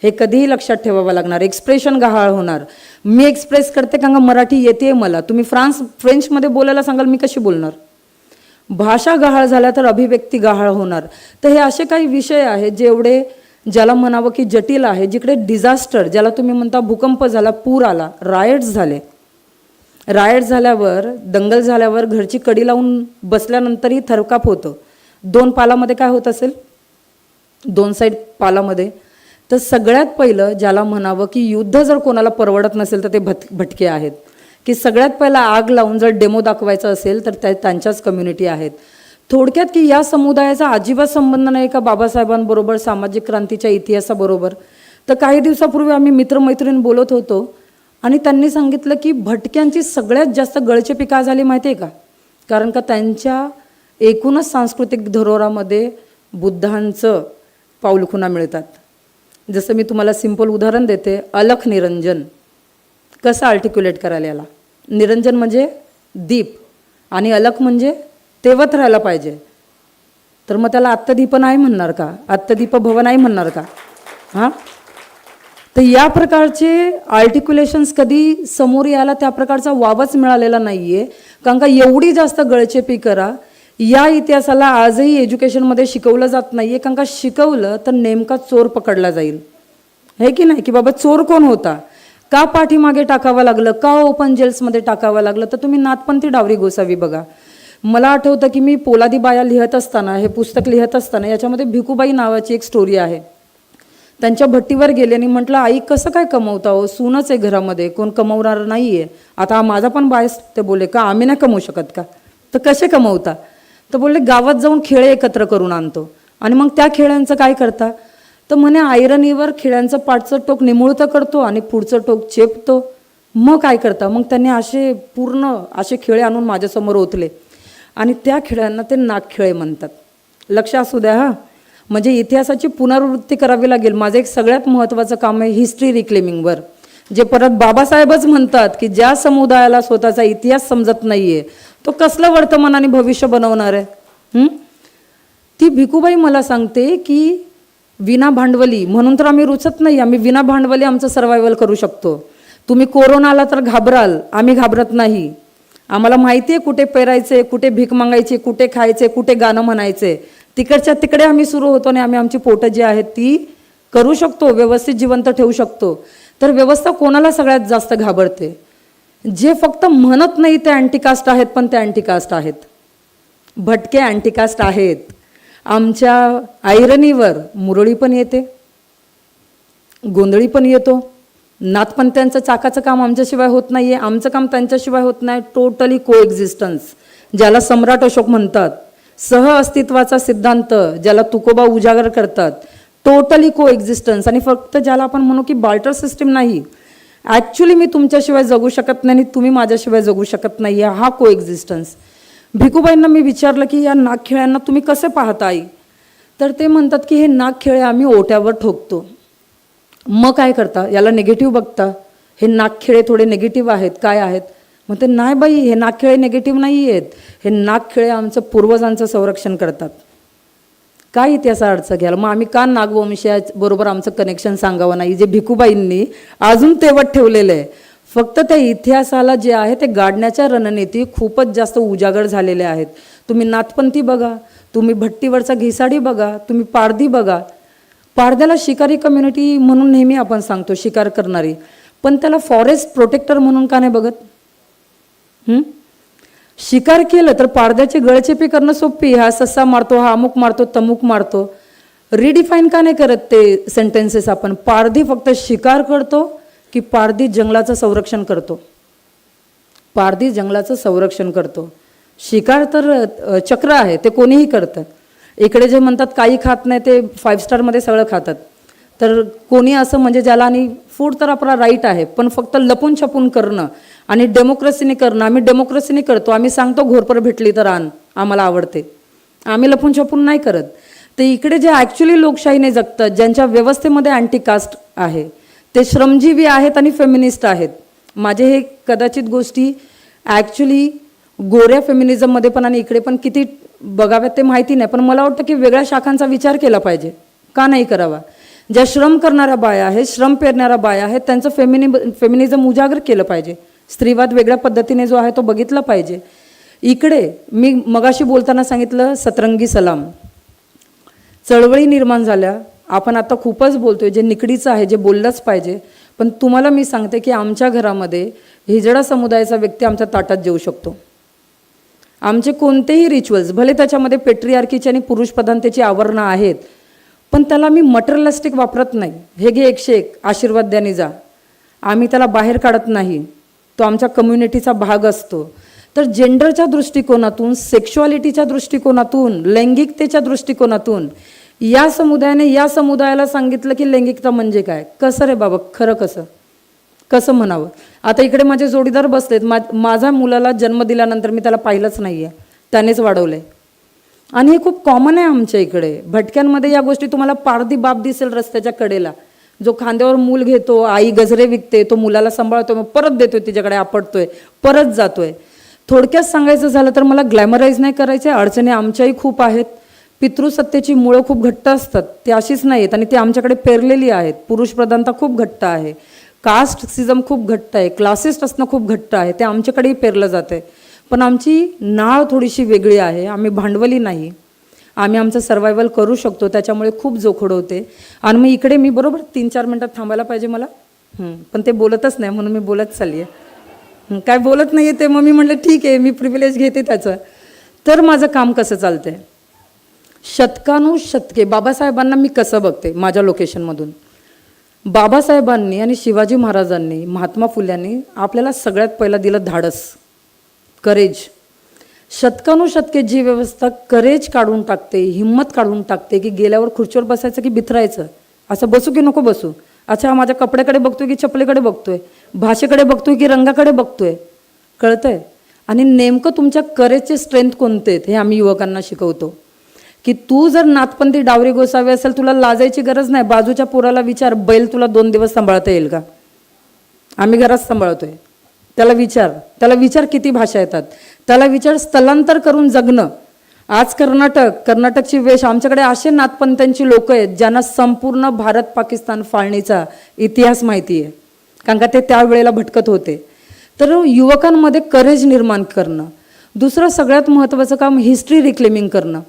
हे कधीही लक्षात ठेवावं लागणार. एक्सप्रेशन गहाळ होणार. मी एक्सप्रेस करते कारण का मराठी येते मला, तुम्ही फ्रेंचमध्ये बोलायला सांगाल मी कशी बोलणार? भाषा गहाळ झाल्या तर अभिव्यक्ती गहाळ होणार. तर हे असे काही विषय आहेत जेवढे ज्याला म्हणावं की जटिल आहे, जिकडे डिझास्टर, ज्याला तुम्ही म्हणता भूकंप झाला, पूर आला, रायट्स झाले. रायट झाल्यावर, दंगल झाल्यावर घरची कडी लावून बसल्यानंतरही थरकाप होतं. 2 पालामध्ये काय होत असेल, 2 साईड पालामध्ये. तर सगळ्यात पहिलं ज्याला म्हणावं की युद्ध जर कोणाला परवडत नसेल तर ते भटके आहेत. की सगळ्यात पहिला आग लावून जर डेमो दाखवायचं असेल तर त्यांच्याच कम्युनिटी आहेत. थोडक्यात की या समुदायाचा अजिबात संबंध नाही का बाबासाहेबांबरोबर, सामाजिक क्रांतीच्या इतिहासाबरोबर. तर काही दिवसापूर्वी आम्ही मित्रमैत्रीण बोलत होतो आणि त्यांनी सांगितलं की भटक्यांची सगळ्यात जास्त गळचेपी का झाली माहिती आहे का? कारण का त्यांच्या एकूणच सांस्कृतिक धरोहरामध्ये बुद्धांचं पाऊलखुणा मिळतात. जसं मी तुम्हाला सिंपल उदाहरण देते, अलख निरंजन. कसं आर्टिक्युलेट करायला याला? निरंजन म्हणजे दीप आणि अलख म्हणजे तेवत राहायला पाहिजे. तर मग त्याला आत्तदीप नाही म्हणणार का? आत्तदीप भव नाही म्हणणार का? हां, तर या प्रकारचे आर्टिक्युलेशन्स कधी समोर यायला त्या प्रकारचा वावच मिळालेला नाही आहे. कारण का एवढी जास्त गळचेपी करा, या इतिहासाला आजही एज्युकेशनमध्ये शिकवलं जात नाही आहे. कारण का शिकवलं तर नेमका चोर पकडला जाईल, हे की नाही? की बाबा चोर कोण होता, का पाठीमागे टाकावं लागलं, का ओपन जेल्समध्ये टाकावं लागलं. तर तुम्ही नाथपंथी डावरी गोसावी बघा. मला आठवतं की मी पोलादी बाया लिहत असताना, हे पुस्तक लिहत असताना, याच्यामध्ये भिकूबाई नावाची एक स्टोरी आहे. त्यांच्या भट्टीवर गेले आणि म्हटलं, आई कसं काय कमवता हो, सूनच आहे घरामध्ये, कोण कमवणार नाही आहे. आता माझा पण बायस. ते बोलले का आम्ही नाही कमवू शकत का? तर कसे कमवता? तर बोलले गावात जाऊन खेळे एकत्र करून आणतो आणि मग त्या खेळ्यांचं काय करता? तर म्हणे आयरनीवर खिळ्यांचं पाठचं टोक निमुळतं करतो आणि पुढचं टोक चेपतो. मग काय करता? मग त्यांनी असे पूर्ण असे खिळे आणून माझ्यासमोर ओतले आणि त्या खिळ्यांना ते नागखिळे म्हणतात. लक्ष असू द्या हां, म्हणजे इतिहासाची पुनरावृत्ती करावी लागेल. माझं एक सगळ्यात महत्त्वाचं काम आहे हिस्ट्री रिक्लेमिंगवर, जे परत बाबासाहेबच म्हणतात की ज्या समुदायाला स्वतःचा इतिहास समजत नाहीये तो कसलं वर्तमान आणि भविष्य बनवणार आहे. ती भिकूबाई मला सांगते की विना भांडवली म्हणून तर आम्ही रुचत नाही, आम्ही विना भांडवली आमचं सर्वायवल करू शकतो. तुम्ही कोरोना आला तर घाबराल, आम्ही घाबरत नाही. आम्हाला माहिती आहे कुठे पेरायचे, कुठे भीक मागायची, कुठे खायचे, कुठे गाणं म्हणायचे. तिकडच्या तिकडे आम्ही सुरू होतो आणि आम्ही आमची पोटं जी आहेत ती करू शकतो, व्यवस्थित जिवंत ठेवू शकतो. तर व्यवस्था कोणाला सगळ्यात जास्त घाबरते? जे फक्त म्हणत नाही ते अँटीकास्ट आहेत, पण ते अँटीकास्ट आहेत. भटके अँटीकास्ट आहेत. आमच्या ऐरणीवर मुरळी पण येते, गोंधळी पण येतो. नाथपंथ्यांचं चाकाचं काम आमच्याशिवाय होत नाही आहे, आमचं काम त्यांच्याशिवाय होत नाही. टोटली को एक्झिस्टन्स, ज्याला सम्राट अशोक म्हणतात. सह अस्तित्वाचा सिद्धांत, ज्याला तुकोबा उजागर करतात. टोटली को एक्झिस्टन्स. आणि फक्त ज्याला आपण म्हणू की बार्टर सिस्टीम नाही, ॲक्च्युली मी तुमच्याशिवाय जगू शकत नाही आणि तुम्ही माझ्याशिवाय जगू शकत नाही, हा को एक्झिस्टन्स. भिकूबाईंना मी विचारलं की या नागखिळ्यांना तुम्ही कसे पाहता आई? तर ते म्हणतात की हे नागखिळे आम्ही ओट्यावर ठोकतो. मग काय करता? याला निगेटिव्ह बघता, हे नागखिळे थोडे निगेटिव्ह आहेत, काय आहेत? मग ते नाही बाई, हे नागखिळे निगेटिव्ह नाही आहेत, हे नागखिळे आमचं पूर्वजांचं संरक्षण करतात. काय इतिहासा अडचण घ्याल? मग आम्ही का नागवंशाबरोबर आमचं कनेक्शन सांगावं नाही, जे भिकूबाईंनी अजून तेवत ठेवलेलं आहे. फक्त त्या इतिहासाला जे आहे ते गाडण्याच्या रणनीती खूपच जास्त उजागर झालेल्या आहेत. तुम्ही नाथपंथी बघा, तुम्ही भट्टीवरचा घिसाडी बघा, तुम्ही पारधी बघा. पारध्याला शिकारी कम्युनिटी म्हणून नेहमी आपण सांगतो, शिकार करणारी, पण त्याला फॉरेस्ट प्रोटेक्टर म्हणून का नाही बघत? शिकार केलं तर पारद्याची गळचेपी करणं सोपी, हा सस्सा मारतो, हा अमुक मारतो, तमुक मारतो. रिडिफाईन का नाही करत ते सेंटेन्सेस आपण? पारधी फक्त शिकार करतो की पारधी जंगलाचं संरक्षण करतो? पारधी जंगलाचं संरक्षण करतो. शिकार तर चक्र आहे, ते कोणीही करतं. इकडे जे म्हणतात काही खात नाही ते 5 स्टारमध्ये सगळं खातात. तर कोणी असं म्हणजे ज्याला, आणि फूड तर आपला राईट आहे, पण फक्त लपून छपून करणं आणि डेमोक्रेसीने करणं. आम्ही डेमोक्रेसीने करतो, आम्ही सांगतो घोरपर भेटली तर आण, आम्हाला आवडते. आम्ही लपून छपून नाही करत. तर इकडे जे ॲक्च्युली लोकशाहीने जगतात, ज्यांच्या व्यवस्थेमध्ये अँटी कास्ट आहे, ते श्रमजीवी आहेत आणि फेमिनिस्ट आहेत. माझे हे कदाचित गोष्टी ॲक्च्युली गोऱ्या फेमिनिझममध्ये पण आणि इकडे पण किती बघाव्यात ते माहिती नाही, पण मला वाटतं की वेगळ्या शाखांचा विचार केला पाहिजे. का नाही करावा? ज्या श्रम करणाऱ्या बाया आहेत, श्रम पेरणाऱ्या बाया आहेत, त्यांचं फेमिनिझम उजागर केलं पाहिजे. स्त्रीवाद वेगळ्या पद्धतीने जो आहे तो बघितला पाहिजे. इकडे मी मगाशी बोलताना सांगितलं सतरंगी सलाम, चळवळी निर्माण झाल्या. आपण आता खूपच बोलतोय, जे निकडीचं आहे, जे बोललंच पाहिजे. पण तुम्हाला मी सांगते की आमच्या घरामध्ये हिजडा समुदायाचा व्यक्ती आमच्या ताटात जेवू शकतो. आमचे कोणतेही रिच्युअल्स, भले त्याच्यामध्ये पेट्रियार्कीची आणि पुरुषप्रधानतेची आवरणं आहेत, पण त्याला मी मटेरियलिस्टिक वापरत नाही. हे घे 101 आशीर्वाद द्यानी जा, आम्ही त्याला बाहेर काढत नाही. तो आमच्या कम्युनिटीचा भाग असतो. तर जेंडरच्या दृष्टिकोनातून, सेक्शुअलिटीच्या दृष्टिकोनातून, लैंगिकतेच्या दृष्टिकोनातून या समुदायाने या समुदायाला सांगितलं की लैंगिकता म्हणजे काय. कसं रे बाबा, खरं कसं म्हणावं? आता इकडे माझे जोडीदार बसलेत. माझ्या मुलाला जन्म दिल्यानंतर मी त्याला पाहिलंच नाही आहे, त्यानेच वाढवलं आहे. आणि हे खूप कॉमन आहे आमच्या इकडे. भटक्यांमध्ये या गोष्टी तुम्हाला पारधी बाप दिसेल रस्त्याच्या कडेला, जो खांद्यावर मूल घेतो, आई गजरे विकते, तो मुलाला सांभाळतो, मग परत देतोय तिच्याकडे, आपटतोय, परत जातोय. थोडक्यात सांगायचं झालं तर मला ग्लॅमराईज नाही करायचे. अडचणी आमच्याही खूप आहेत. पितृसत्तेची मुळं खूप घट्ट असतात, ती अशीच नाही आहेत आणि ती आमच्याकडे पेरलेली आहेत. पुरुषप्रधानता खूप घट्ट आहे, कास्टसिझम खूप घट्ट आहे, क्लासिस्ट असणं खूप घट्ट आहे, ते आमच्याकडेही पेरलं जातं. पण आमची नाळ थोडीशी वेगळी आहे. आम्ही भांडवली नाही, आम्ही आमचं सर्वायवल करू शकतो, त्याच्यामुळे खूप जोखड होते. आणि मग इकडे मी बरोबर 3-4 मिनटात थांबायला पाहिजे मला, पण ते बोलतच नाही, म्हणून मी बोलत चालली आहे. काय बोलत नाही आहे ते, मग मी म्हटलं ठीक आहे, मी प्रिव्हिलेज घेते त्याचं. तर माझं काम कसं चालतंय, शतकानुशतके बाबासाहेबांना मी कसं बघते माझ्या लोकेशनमधून. बाबासाहेबांनी आणि शिवाजी महाराजांनी, महात्मा फुल्यांनी आपल्याला सगळ्यात पहिला दिलं धाडस, करेज. शतकानुशतके जी व्यवस्था करेज काढून टाकते, हिंमत काढून टाकते की गेल्यावर खुर्चीवर बसायचं की बिथरायचं, असं बसू की नको बसू, अच्छा माझ्या कपड्याकडे बघतोय की चपलेकडे बघतोय, भाषेकडे बघतोय की रंगाकडे बघतोय, कळतंय. आणि नेमकं तुमच्या करेजचे स्ट्रेंथ कोणते आहेत हे आम्ही युवकांना शिकवतो. की तू जर नाथपंथी डावरी गोसावी असेल, तुला लाजायची गरज नाही. बाजूच्या पोराला विचार, बैल तुला 2 दिवस सांभाळता येईल का? आम्ही घरात सांभाळतोय. त्याला विचार किती भाषा येतात, त्याला विचार स्थलांतर करून जगणं. आज कर्नाटकची वेश, आमच्याकडे असे नाथपंथांची लोक आहेत ज्यांना संपूर्ण भारत पाकिस्तान फाळणीचा इतिहास माहिती आहे, कारण का ते त्यावेळेला भटकत होते. तर युवकांमध्ये करेज निर्माण करणं. दुसरं सगळ्यात महत्त्वाचं काम हिस्ट्री रिक्लेमिंग करणं.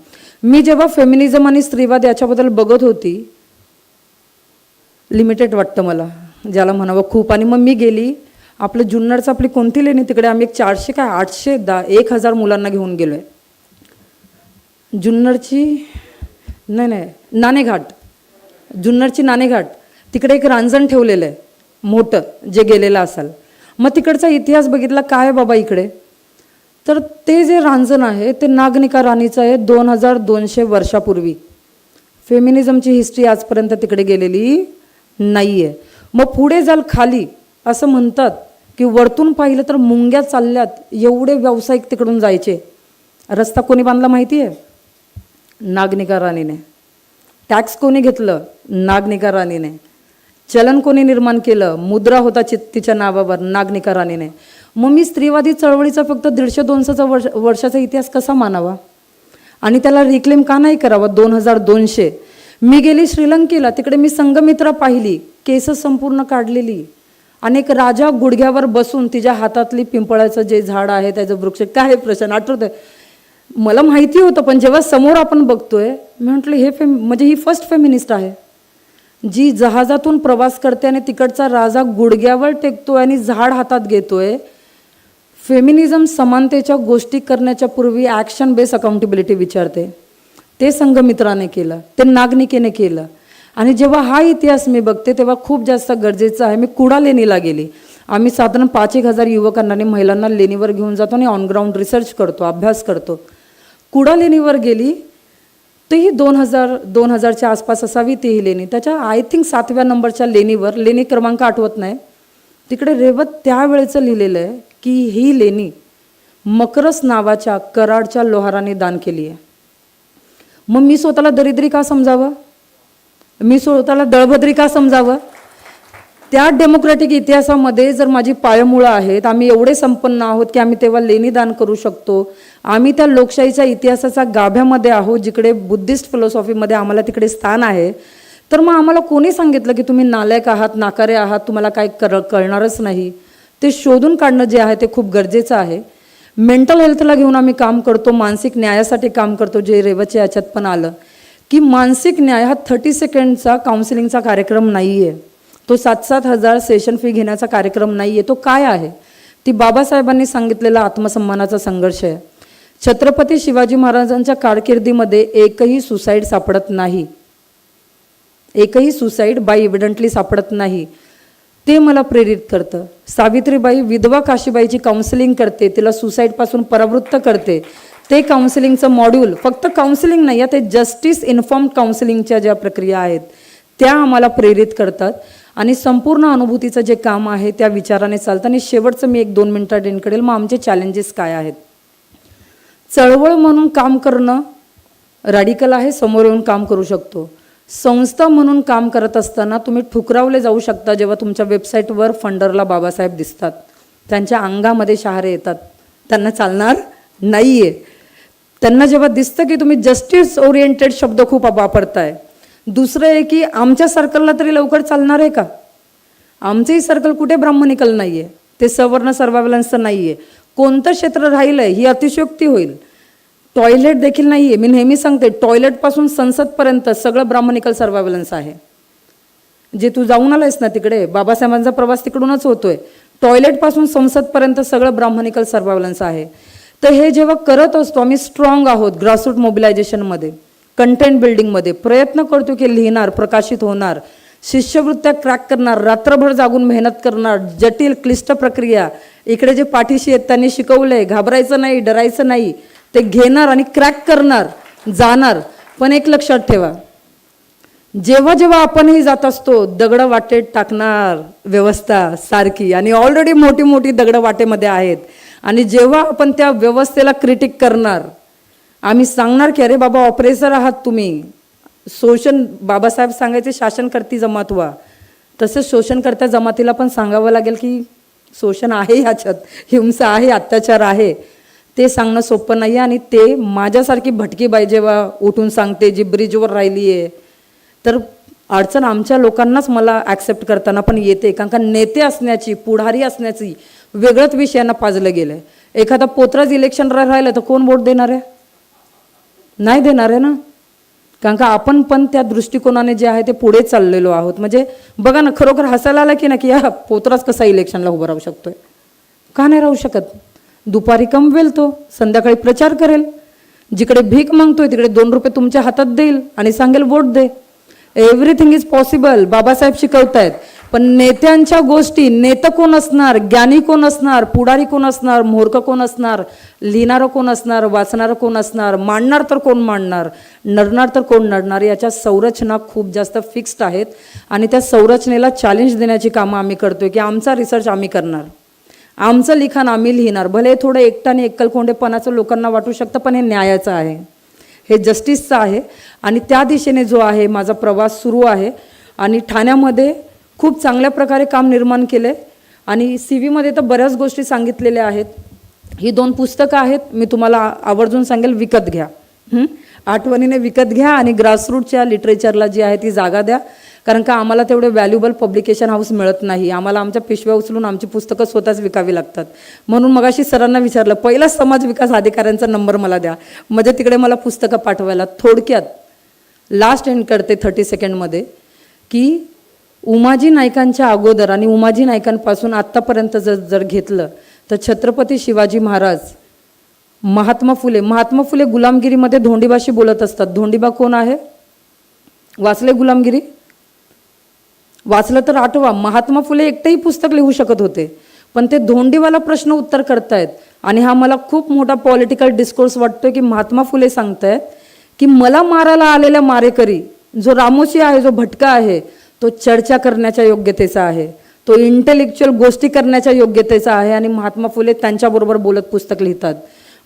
मी जेव्हा फेमिनिझम आणि स्त्रीवाद याच्याबद्दल बघत होती, लिमिटेड वाटतं मला, ज्याला म्हणावं खूप. आणि मग मी गेली, आपलं जुन्नरचं आपली कोणती लेणी, तिकडे आम्ही 400 काय 800 1000 मुलांना घेऊन गेलो आहे. जुन्नरची नाही नाणेघाट, जुन्नरची नाणेघाट, तिकडे एक रांजण ठेवलेलं आहे मोठं, जे गेलेलं असाल. मग तिकडचा इतिहास बघितला, काय बाबा इकडे, तर ते जे रांजण आहे ते नागनिका राणीचं आहे 2200 वर्षापूर्वी. फेमिनिझमची हिस्ट्री आजपर्यंत तिकडे गेलेली नाही आहे. मग पुढे जाल खाली, असं म्हणतात की वरतून पाहिलं तर मुंग्या चालल्यात, एवढे व्यावसायिक तिकडून जायचे. रस्ता कोणी बांधला माहिती आहे? नागनिका राणीने. टॅक्स कोणी घेतलं? नागनिका राणीने. चलन कोणी निर्माण केलं? मुद्रा होता तिच्या नावावर, नागनिका राणीने. मग मी स्त्रीवादी चळवळीचा फक्त 150-200 वर्षाचा इतिहास कसा मानावा आणि त्याला रिक्लेम का नाही करावा? 2200. मी गेली श्रीलंकेला, तिकडे मी संघमित्रा पाहिली, केस संपूर्ण काढलेली, अनेक राजा गुडघ्यावर बसून तिच्या हातातली पिंपळाचं जे झाड आहे त्याचं वृक्ष, काय प्रश्न आठवतंय मला, माहिती होतं. पण जेव्हा समोर आपण बघतोय, मी म्हटलं हे म्हणजे ही फर्स्ट फेमिनिस्ट आहे जी जहाजातून प्रवास करते आणि तिकडचा राजा गुडघ्यावर टेकतोय आणि झाड हातात घेतोय. फेमिनिझम समानतेच्या गोष्टी करण्याच्या पूर्वी ॲक्शन बेस अकाउंटेबिलिटी विचारते. ते संघमित्राने केलं, ते नागनिकेने केलं. आणि जेव्हा हा इतिहास मी बघते तेव्हा खूप जास्त गरजेचं आहे. मी कुडा लेणीला गेली. आम्ही साधारण 5,000 युवकांना आणि महिलांना लेणीवर घेऊन जातो आणि ऑन ग्राउंड रिसर्च करतो, अभ्यास करतो. कुडा लेणीवर गेली तेही 2000च्या आसपास असावी ती लेणी. त्याच्या आय थिंक 7व्या नंबरच्या लेणीवर, लेणी क्रमांक आठवत नाही, तिकडे रेवत त्यावेळेचं लिहिलेलं आहे की ही लेणी मकरस नावाच्या कराडच्या लोहाराने दान केली आहे. मग मी स्वतःला दरिद्री का समजावं? मी स्वतःला दळभद्री का समजावं? त्या डेमोक्रॅटिक इतिहासामध्ये जर माझी पायमुळं आहेत, आम्ही एवढे संपन्न आहोत की आम्ही तेव्हा लेणी दान करू शकतो. आम्ही त्या लोकशाहीच्या इतिहासाचा गाभ्यामध्ये आहोत जिकडे बुद्धिस्ट फिलॉसॉफीमध्ये आम्हाला तिकडे स्थान आहे. तर मग आम्हाला कोणी सांगितलं की तुम्ही नालायक आहात, नाकारे आहात, तुम्हाला काय कळणारच नाही? ते शोधून काढणं जे आहे ते खूप गरजेचं आहे. मेंटल हेल्थला घेऊन आम्ही काम करतो, मानसिक न्यायासाठी काम करतो, जे रेवच्या याच्यात पण आलं की मानसिक न्याय हा 30 सेकंडचा काउन्सिलिंगचा कार्यक्रम नाही आहे. तो 7-7 हजार सेशन फी घेण्याचा कार्यक्रम नाही आहे. तो काय आहे? ती बाबासाहेबांनी सांगितलेला आत्मसन्मानाचा संघर्ष आहे. छत्रपती शिवाजी महाराजांच्या कारकिर्दीमध्ये एकही सुसाईड सापडत नाही, एकही सुसाईड बाय एव्हिडंटली सापडत नाही. ते मला प्रेरित करतं. सावित्रीबाई विधवा काशीबाईची काउन्सिलिंग करते, तिला सुसाईडपासून परावृत्त करते. ते काउन्सिलिंगचं मॉड्यूल फक्त काउन्सिलिंग नाही आहे, ते जस्टिस इन्फॉर्म्ड काउन्सिलिंगच्या ज्या प्रक्रिया आहेत त्या आम्हाला प्रेरित करतात. आणि संपूर्ण अनुभूतीचं जे काम आहे त्या विचाराने चालतं. आणि शेवटचं मी 1-2 मिनिटात एंड करेल. मग आमचे चॅलेंजेस काय आहेत? चळवळ म्हणून काम करणं रॅडिकल आहे, समोर येऊन काम करू शकतो. संस्था म्हणून काम करत असताना तुम्ही ठुकरावले जाऊ शकता जेव्हा तुमच्या वेबसाईटवर फंडरला बाबासाहेब दिसतात, त्यांच्या अंगामध्ये शहारे येतात, त्यांना चालणार नाही आहे. त्यांना जेव्हा दिसतं की तुम्ही जस्टिस ओरिएंटेड शब्द खूप वापरताय. दुसरं आहे की आमच्या सर्कलला तरी लवकर चालणार आहे का? आमचंही सर्कल कुठे ब्राह्मणिकल नाही आहे, ते सवर्ण सर्व्हायलन्सचं नाही आहे. कोणतं क्षेत्र राहिलं आहे ही अतिशयोक्ती होईल. टॉयलेट देखील नाही आहे. मी नेहमी सांगते टॉयलेटपासून संसदपर्यंत सगळं ब्राह्मणिकल सर्व्हायलन्स आहे. जे तू जाऊन आलायस ना तिकडे, बाबासाहेबांचा प्रवास तिकडूनच होतोय. टॉयलेटपासून संसदपर्यंत सगळं ब्राह्मणिकल सर्व्हायलन्स आहे. तर हे जेव्हा करत असतो आम्ही स्ट्रॉंग आहोत. ग्रासरूट मोबिलायझेशनमध्ये, कंटेंट बिल्डिंगमध्ये प्रयत्न करतो की लिहिणार, प्रकाशित होणार, शिष्यवृत्त्या क्रॅक करणार, रात्रभर जागून मेहनत करणार, जटिल क्लिष्ट प्रक्रिया. इकडे जे पाठीशी आहेत त्यांनी शिकवलंय, घाबरायचं नाही, डरायचं नाही, ते घेणार आणि क्रॅक करणार, जाणार. पण एक लक्षात ठेवा, जेव्हा जेव्हा आपणही जात असतो दगडं वाटेत टाकणार व्यवस्था सारखी, आणि ऑलरेडी मोठी मोठी दगडं वाटेमध्ये आहेत. आणि जेव्हा आपण त्या व्यवस्थेला क्रिटिक करणार, आम्ही सांगणार की अरे बाबा ऑपरेसर आहात तुम्ही, शोषण, बाबासाहेब सांगायचे शासनकर्ती जमात व्हा, तसंच शोषणकर्त्या जमातीला पण सांगावं लागेल की शोषण आहे, ह्याच्यात हिंसा आहे, अत्याचार आहे. ते सांगणं सोपं नाही आहे. आणि ते माझ्यासारखी भटकी बाई जेव्हा उठून सांगते, जी ब्रिजवर राहिली आहे, तर अडचण आमच्या लोकांनाच मला ॲक्सेप्ट करताना पण येते. कारण का नेते असण्याची, पुढारी असण्याची वेगळंच विषयांना पाजलं गेलं आहे. एखादा पोतराज इलेक्शन राहिलं तर कोण वोट देणार आहे? नाही देणार आहे ना. कारण का आपण पण त्या दृष्टिकोनाने जे आहे ते पुढे चाललेलो आहोत. म्हणजे बघा ना, खरोखर हसायला आलं की ना की हा पोतराज कसा इलेक्शनला उभं राहू शकतोय? का नाही राहू शकत? दुपारी कमवेल तो, संध्याकाळी प्रचार करेल, जिकडे भीक मागतोय तिकडे 2 रुपये तुमच्या हातात देईल आणि सांगेल वोट दे. एव्हरीथिंग इज पॉसिबल, बाबासाहेब शिकवतायत. पण नेत्यांच्या गोष्टी, नेतं कोण असणार, ज्ञानी कोण असणार, पुढारी कोण असणार, मूर्ख कोण असणार, लिहिणारं कोण असणार, वाचणारं कोण असणार, मांडणार तर कोण मांडणार, नडणार तर कोण नडणार, याच्या संरचना खूप जास्त फिक्स्ड आहेत. आणि त्या संरचनेला चॅलेंज देण्याची कामं आम्ही करतोय की आमचा रिसर्च आम्ही करणार, आमचं लिखाण आम्ही लिहिणार. भले थोडं एकट्याने एकलकोंडेपणाचं लोकांना वाटू शकतं, पण हे न्यायाचं आहे, हे जस्टिसचं आहे. आणि त्या दिशेने जो आहे माझा प्रवास सुरू आहे. आणि ठाण्यामध्ये खूप चांगल्या प्रकारे काम निर्माण केलं आहे. आणि CV तर बऱ्याच गोष्टी सांगितलेल्या आहेत. ही 2 पुस्तकं आहेत, मी तुम्हाला आवर्जून सांगेल विकत घ्या, आठवणीने विकत घ्या. आणि ग्रासरूटच्या लिटरेचरला जी आहे ती जागा द्या. कारण का आम्हाला तेवढे व्हॅल्युबल पब्लिकेशन हाऊस मिळत नाही. आम्हाला आमच्या पिशव्या उचलून आमची पुस्तकं स्वतःच विकावी लागतात. म्हणून मगाशी सरांना विचारलं, पहिला समाज विकास अधिकाऱ्यांचा नंबर मला द्या, म्हणजे तिकडे मला पुस्तकं पाठवायला. थोडक्यात लास्ट एंड करते 30 सेकंडमध्ये की उमाजी नायकांच्या अगोदर आणि उमाजी नायकांपासून आत्तापर्यंत जर घेतलं तर छत्रपती शिवाजी महाराज, महात्मा फुले गुलामगिरीमध्ये धोंडीबाशी बोलत असतात. धोंडीबा कोण आहे? वाचले गुलामगिरी? वाचलं तर आठवा. महात्मा फुले एकटेही पुस्तक लिहू शकत होते, पण ते धोंडीवाला प्रश्न उत्तर करतायत. आणि हा मला खूप मोठा पॉलिटिकल डिस्कोर्स वाटतोय की महात्मा फुले सांगतायत की मला मारायला आलेला मारेकरी जो रामोशी आहे, जो भटका आहे, तो चर्चा करण्याच्या योग्यतेचा आहे, तो इंटेलेक्च्युअल गोष्टी करण्याच्या योग्यतेचा आहे. आणि महात्मा फुले त्यांच्याबरोबर बोलत पुस्तक लिहितात.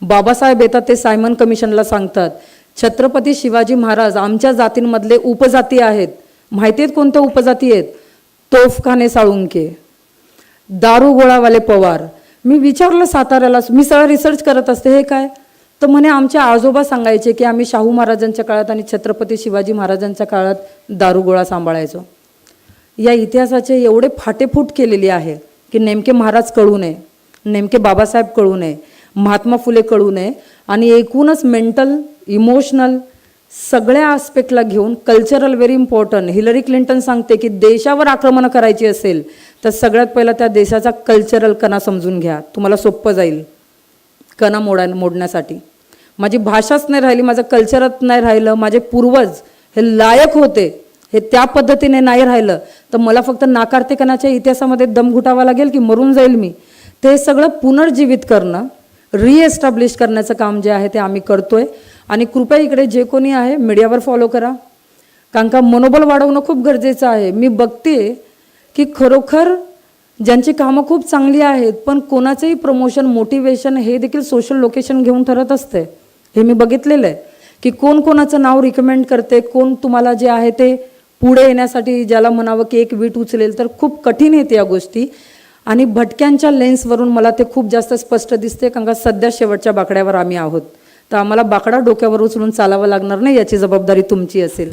बाबासाहेब येतात, ते सायमन कमिशनला सांगतात छत्रपती शिवाजी महाराज आमच्या जातींमधले उपजाती आहेत. माहिती आहेत कोणत्या उपजाती आहेत? तोफखाने साळुंके, दारू गोळावाले पवार. मी विचारलं साताऱ्याला, मी सगळं रिसर्च करत असते, हे काय? तर म्हणे आमचे आजोबा सांगायचे की आम्ही शाहू महाराजांच्या काळात आणि छत्रपती शिवाजी महाराजांच्या काळात दारूगोळा सांभाळायचो. या इतिहासाचे एवढे फाटेफूट केलेली आहे की नेमके महाराज कळू नये, नेमके बाबासाहेब कळू नये, महात्मा फुले कळू नये. आणि एकूणच मेंटल, इमोशनल सगळ्या आस्पेक्टला घेऊन cultural very important. Hillary Clinton सांगते की देशावर आक्रमण करायची असेल तर सगळ्यात पहिला त्या देशाचा कल्चरल कणा समजून घ्या, तुम्हाला सोपं जाईल कणा मोडण्यासाठी. माझी भाषाच नाही राहिली, माझं कल्चरच नाही राहिलं, माझे पूर्वज हे लायक होते हे त्या पद्धतीने नाही राहिलं तर मला फक्त नाकार्तेकणाच्या इतिहासामध्ये दम घुटावा लागेल की मरून जाईल मी. ते सगळं पुनर्जीवित करणं, रिएस्टॅब्लिश करण्याचं काम जे आहे ते आम्ही करतोय. आणि कृपया इकडे जे कोणी आहे मीडियावर फॉलो करा, कारण का मनोबल वाढवणं खूप गरजेचं आहे. मी बघते की खरोखर ज्यांची कामं खूप चांगली आहेत पण कोणाचंही प्रमोशन, मोटिवेशन हे देखील सोशल लोकेशन घेऊन ठरत असते. हे मी बघितलेलं आहे की कोण कोणाचं नाव रिकमेंड करते, कोण तुम्हाला जे आहे ते पुढे येण्यासाठी ज्याला म्हणावं की एक वीट उचलेल, तर खूप कठीण येते या गोष्टी. आणि भटक्यांच्या लेन्सवरून मला ते खूप जास्त स्पष्ट दिसते, कारण का सध्या शेवटच्या बाकड्यावर आम्ही आहोत. तर आम्हाला बाकडा डोक्यावर उचलून चालावं लागणार नाही, याची जबाबदारी तुमची असेल.